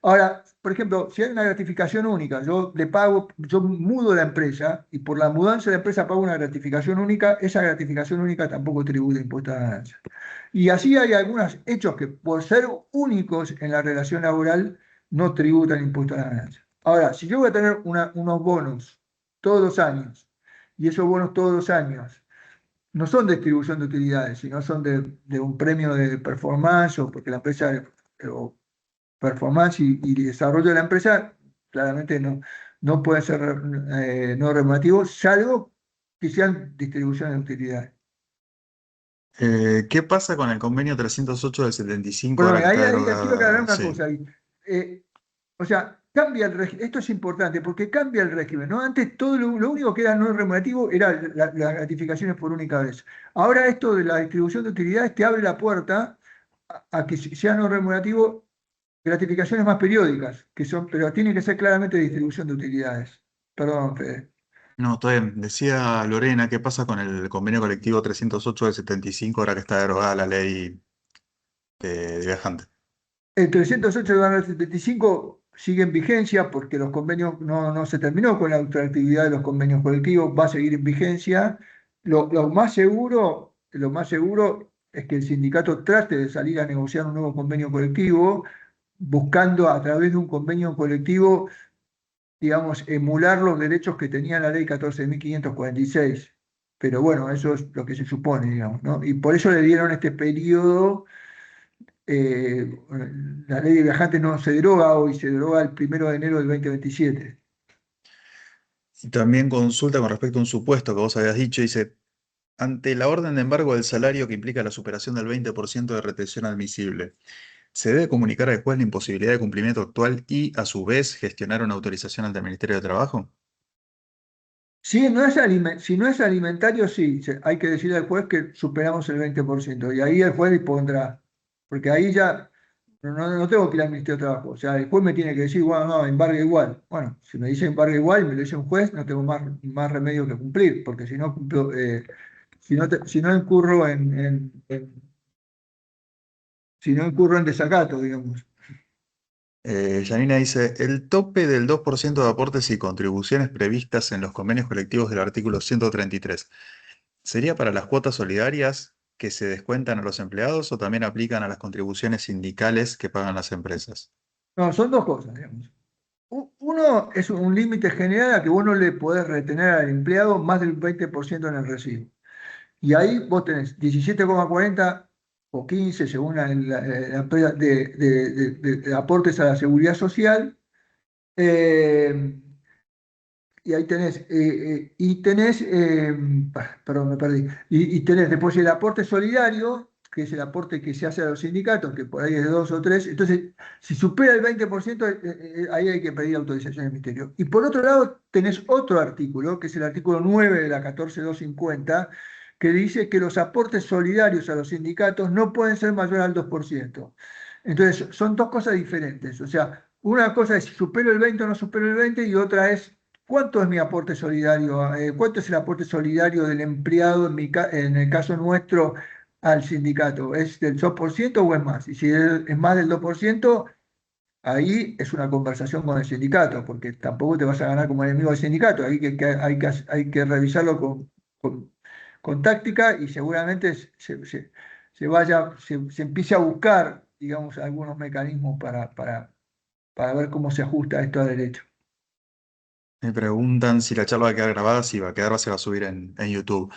Ahora, por ejemplo, si hay una gratificación única, yo le pago, yo mudo la empresa y por la mudanza de la empresa pago una gratificación única, esa gratificación única tampoco tributa impuesto a la ganancia. Y así hay algunos hechos que por ser únicos en la relación laboral no tributan impuesto a la ganancia. Ahora, si yo voy a tener unos bonos todos los años y esos bonos todos los años no son de distribución de utilidades, sino son de un premio de performance o porque la empresa, o performance y desarrollo de la empresa, claramente no pueden ser no remunerativos, salvo que sean distribución de utilidades. ¿Qué pasa con el convenio 308 del 75 Bueno, ahora que está ahí quiero aclarar derogada? una Sí. cosa ahí. O sea, cambia el régimen, esto es importante porque cambia el régimen, ¿no? Antes todo lo único que era no remunerativo era las gratificaciones por única vez. Ahora esto de la distribución de utilidades te abre la puerta a que sea no remunerativo gratificaciones más periódicas, que son, pero tiene que ser claramente distribución de utilidades. Perdón, Fede. No, está bien. Decía Lorena, ¿qué pasa con el convenio colectivo 308 del 75 ahora que está derogada la ley de viajante? El 308/75 sigue en vigencia porque los convenios no se terminó con la ultraactividad de los convenios colectivos, va a seguir en vigencia. Lo más seguro es que el sindicato trate de salir a negociar un nuevo convenio colectivo, buscando a través de un convenio colectivo, digamos, emular los derechos que tenía la ley 14.546. Pero bueno, eso es lo que se supone, digamos, ¿no? Y por eso le dieron este periodo. La ley de viajantes no se deroga hoy, se deroga el 1 de enero del 2027. Y también consulta con respecto a un supuesto que vos habías dicho, dice, ante la orden de embargo del salario que implica la superación del 20% de retención admisible, ¿se debe comunicar al juez la imposibilidad de cumplimiento actual y, a su vez, gestionar una autorización ante el Ministerio de Trabajo? Si no es alimentario, sí, hay que decirle al juez que superamos el 20%. Y ahí el juez dispondrá, porque ahí ya no tengo que ir al Ministerio de Trabajo. O sea, el juez me tiene que decir, bueno, no, embarga igual. Bueno, si me dice embarga igual y me lo dice un juez, no tengo más remedio que cumplir, porque si no cumplo, si no incurro si no incurro en desacato, digamos. Janina dice, el tope del 2% de aportes y contribuciones previstas en los convenios colectivos del artículo 133, ¿sería para las cuotas solidarias que se descuentan a los empleados o también aplican a las contribuciones sindicales que pagan las empresas? No, son dos cosas, digamos. Uno es un límite general a que vos no le podés retener al empleado más del 20% en el recibo. Y ahí vos tenés 17,40 o 15 según la empresa de aportes a la seguridad social. eh, y ahí tenés, perdón, me perdí. Y tenés después el aporte solidario, que es el aporte que se hace a los sindicatos, que por ahí es de 2 o 3. Entonces, si supera el 20%, ahí hay que pedir autorización del Ministerio. Y por otro lado, tenés otro artículo, que es el artículo 9 de la 14250, que dice que los aportes solidarios a los sindicatos no pueden ser mayor al 2%. Entonces, son dos cosas diferentes. O sea, una cosa es si supero el 20 o no supero el 20, y otra es cuánto es mi aporte solidario, cuánto es el aporte solidario del empleado en el caso nuestro al sindicato. ¿Es del 2% o es más? Y si es más del 2%, ahí es una conversación con el sindicato, porque tampoco te vas a ganar como enemigo del sindicato. Hay que revisarlo con, con táctica, y seguramente se empiece a buscar, digamos, algunos mecanismos para ver cómo se ajusta esto a derecho. Me preguntan si la charla va a quedar grabada, si va a quedar, se va a subir en YouTube.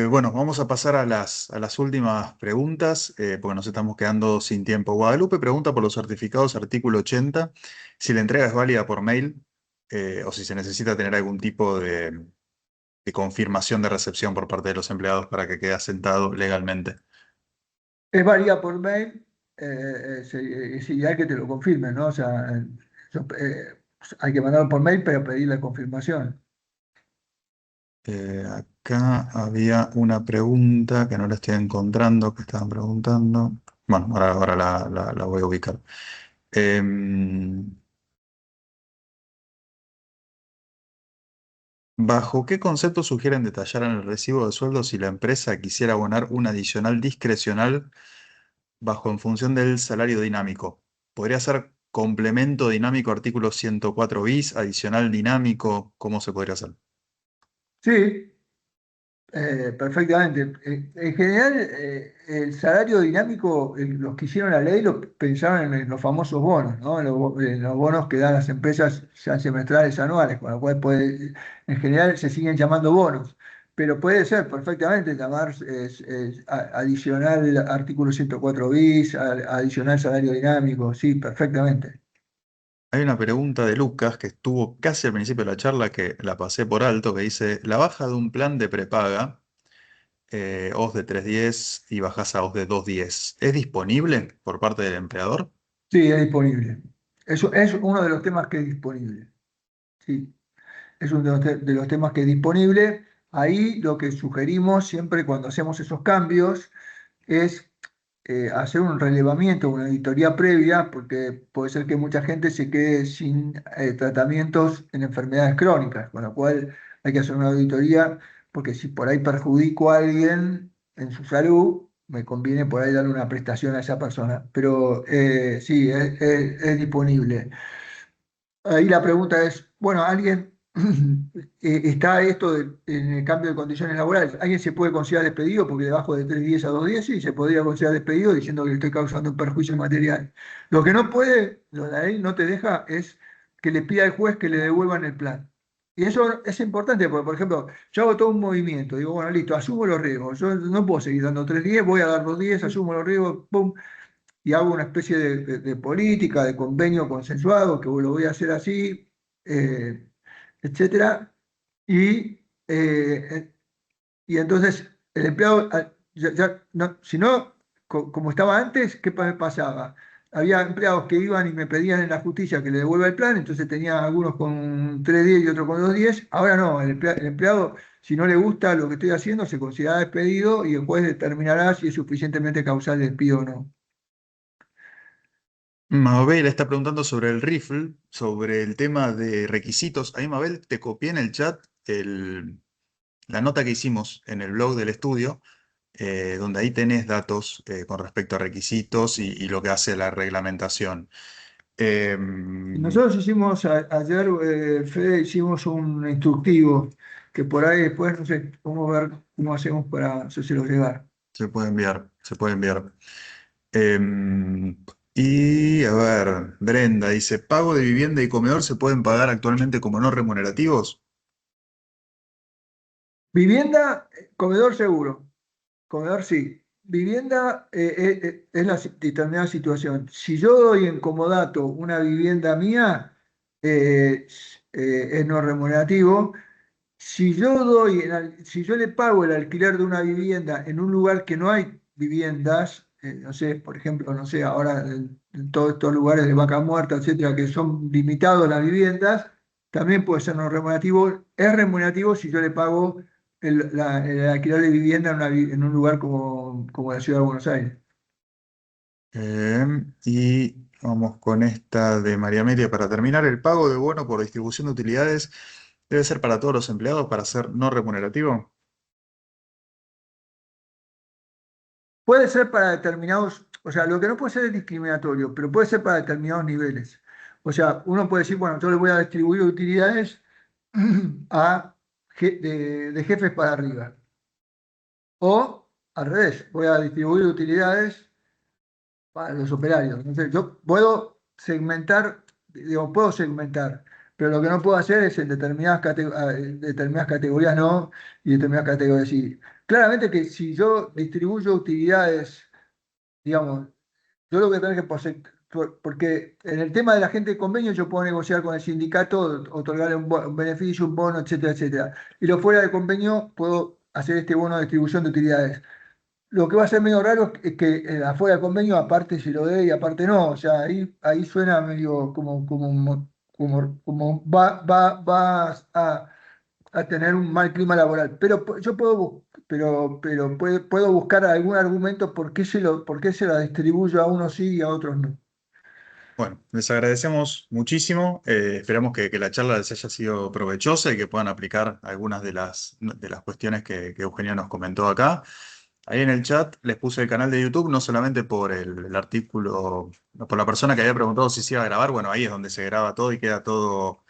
Bueno, vamos a pasar a las últimas preguntas, porque nos estamos quedando sin tiempo. Guadalupe pregunta por los certificados artículo 80, si la entrega es válida por mail, o si se necesita tener algún tipo de confirmación de recepción por parte de los empleados para que quede asentado legalmente. Es válida por mail, es ideal que te lo confirmen, ¿no? O sea, hay que mandarlo por mail, pero pedir la confirmación. Acá había una pregunta que no la estoy encontrando, que estaban preguntando. Bueno, ahora la voy a ubicar. Em, ¿Bajo qué concepto sugieren detallar en el recibo de sueldo si la empresa quisiera abonar un adicional discrecional bajo en función del salario dinámico? ¿Podría ser complemento dinámico artículo 104 bis, adicional dinámico? ¿Cómo se podría hacer? Sí, perfectamente. En general, el salario dinámico, los que hicieron la ley lo pensaron en los famosos bonos, ¿no? En los bonos que dan las empresas, sean semestrales, anuales, con lo cual en general se siguen llamando bonos, pero puede ser perfectamente llamar adicional artículo 104 bis, adicional salario dinámico, sí, perfectamente. Hay una pregunta de Lucas que estuvo casi al principio de la charla que la pasé por alto, que dice, la baja de un plan de prepaga, OS de 310 y bajas a OS de 210, ¿es disponible por parte del empleador? Sí, es disponible. Eso es uno de los temas que es disponible. Sí. Es uno de los temas que es disponible. Ahí lo que sugerimos siempre cuando hacemos esos cambios es hacer un relevamiento, una auditoría previa, porque puede ser que mucha gente se quede sin tratamientos en enfermedades crónicas, con lo cual hay que hacer una auditoría, porque si por ahí perjudico a alguien en su salud, me conviene por ahí darle una prestación a esa persona. Pero sí, es disponible. Ahí la pregunta es, bueno, ¿alguien está en el cambio de condiciones laborales? ¿Alguien se puede considerar despedido porque debajo de 3 días a 2 días? Sí, se podría considerar despedido diciendo que le estoy causando un perjuicio material. Lo que no puede, la ley no te deja, es que le pida al juez que le devuelvan el plan. Y eso es importante porque, por ejemplo, yo hago todo un movimiento, digo, bueno, listo, asumo los riesgos. Yo no puedo seguir dando 3 días, voy a dar 2 días, asumo los riesgos, pum, y hago una especie de política, de convenio consensuado, que lo voy a hacer así, eh, etcétera. Y, eh, y entonces el empleado, si no, como estaba antes, ¿qué pasaba? Había empleados que iban y me pedían en la justicia que le devuelva el plan, entonces tenía algunos con 3 días y otros con 2 días. Ahora no, el empleado, si no le gusta lo que estoy haciendo, se considera despedido y el juez determinará si es suficientemente causal el despido o no. Mabel está preguntando sobre el rifle, sobre el tema de requisitos. Ahí, Mabel, te copié en el chat la nota que hicimos en el blog del estudio, donde ahí tenés datos con respecto a requisitos y lo que hace la reglamentación. Nosotros hicimos ayer, Fede, hicimos un instructivo que por ahí después no sé cómo ver cómo hacemos para hacérselo llegar. Se puede enviar, se puede enviar. Y a ver, Brenda dice, ¿pago de vivienda y comedor se pueden pagar actualmente como no remunerativos? Vivienda, comedor seguro, comedor sí. Vivienda es la determinada situación. Si yo doy en comodato una vivienda mía, es no remunerativo. Si yo le pago el alquiler de una vivienda en un lugar que no hay viviendas, no sé, por ejemplo, no sé, ahora en todos estos lugares de vaca muerta, etcétera, que son limitados las viviendas, también puede ser no remunerativo. Es remunerativo si yo le pago el alquiler de vivienda en un lugar como la ciudad de Buenos Aires. Y vamos con esta de María Amelia para terminar. El pago de bono por distribución de utilidades debe ser para todos los empleados para ser no remunerativo. Puede ser para determinados, o sea, lo que no puede ser es discriminatorio, pero puede ser para determinados niveles. O sea, uno puede decir, bueno, yo le voy a distribuir utilidades a de jefes para arriba. O al revés, voy a distribuir utilidades para los operarios. Entonces, yo puedo segmentar, digo, puedo segmentar, pero lo que no puedo hacer es en determinadas categorías no y determinadas categorías sí. Claramente que si yo distribuyo utilidades, digamos, yo lo voy a tener que porque en el tema de la gente de convenio yo puedo negociar con el sindicato, otorgarle un beneficio, un bono, etcétera, etcétera. Y lo fuera de convenio puedo hacer este bono de distribución de utilidades. Lo que va a ser medio raro es que afuera del convenio aparte se lo dé y aparte no. O sea, ahí suena medio como va a tener un mal clima laboral. Pero yo puedo buscar algún argumento por qué se la distribuyo a unos sí y a otros no. Bueno, les agradecemos muchísimo. Esperamos que la charla les haya sido provechosa y que puedan aplicar algunas de las cuestiones que Eugenia nos comentó acá. Ahí en el chat les puse el canal de YouTube, no solamente por el artículo, no, por la persona que había preguntado si se iba a grabar. Bueno, ahí es donde se graba todo y queda todo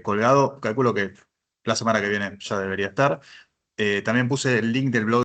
colgado. Calculo que la semana que viene ya debería estar. También puse el link del blog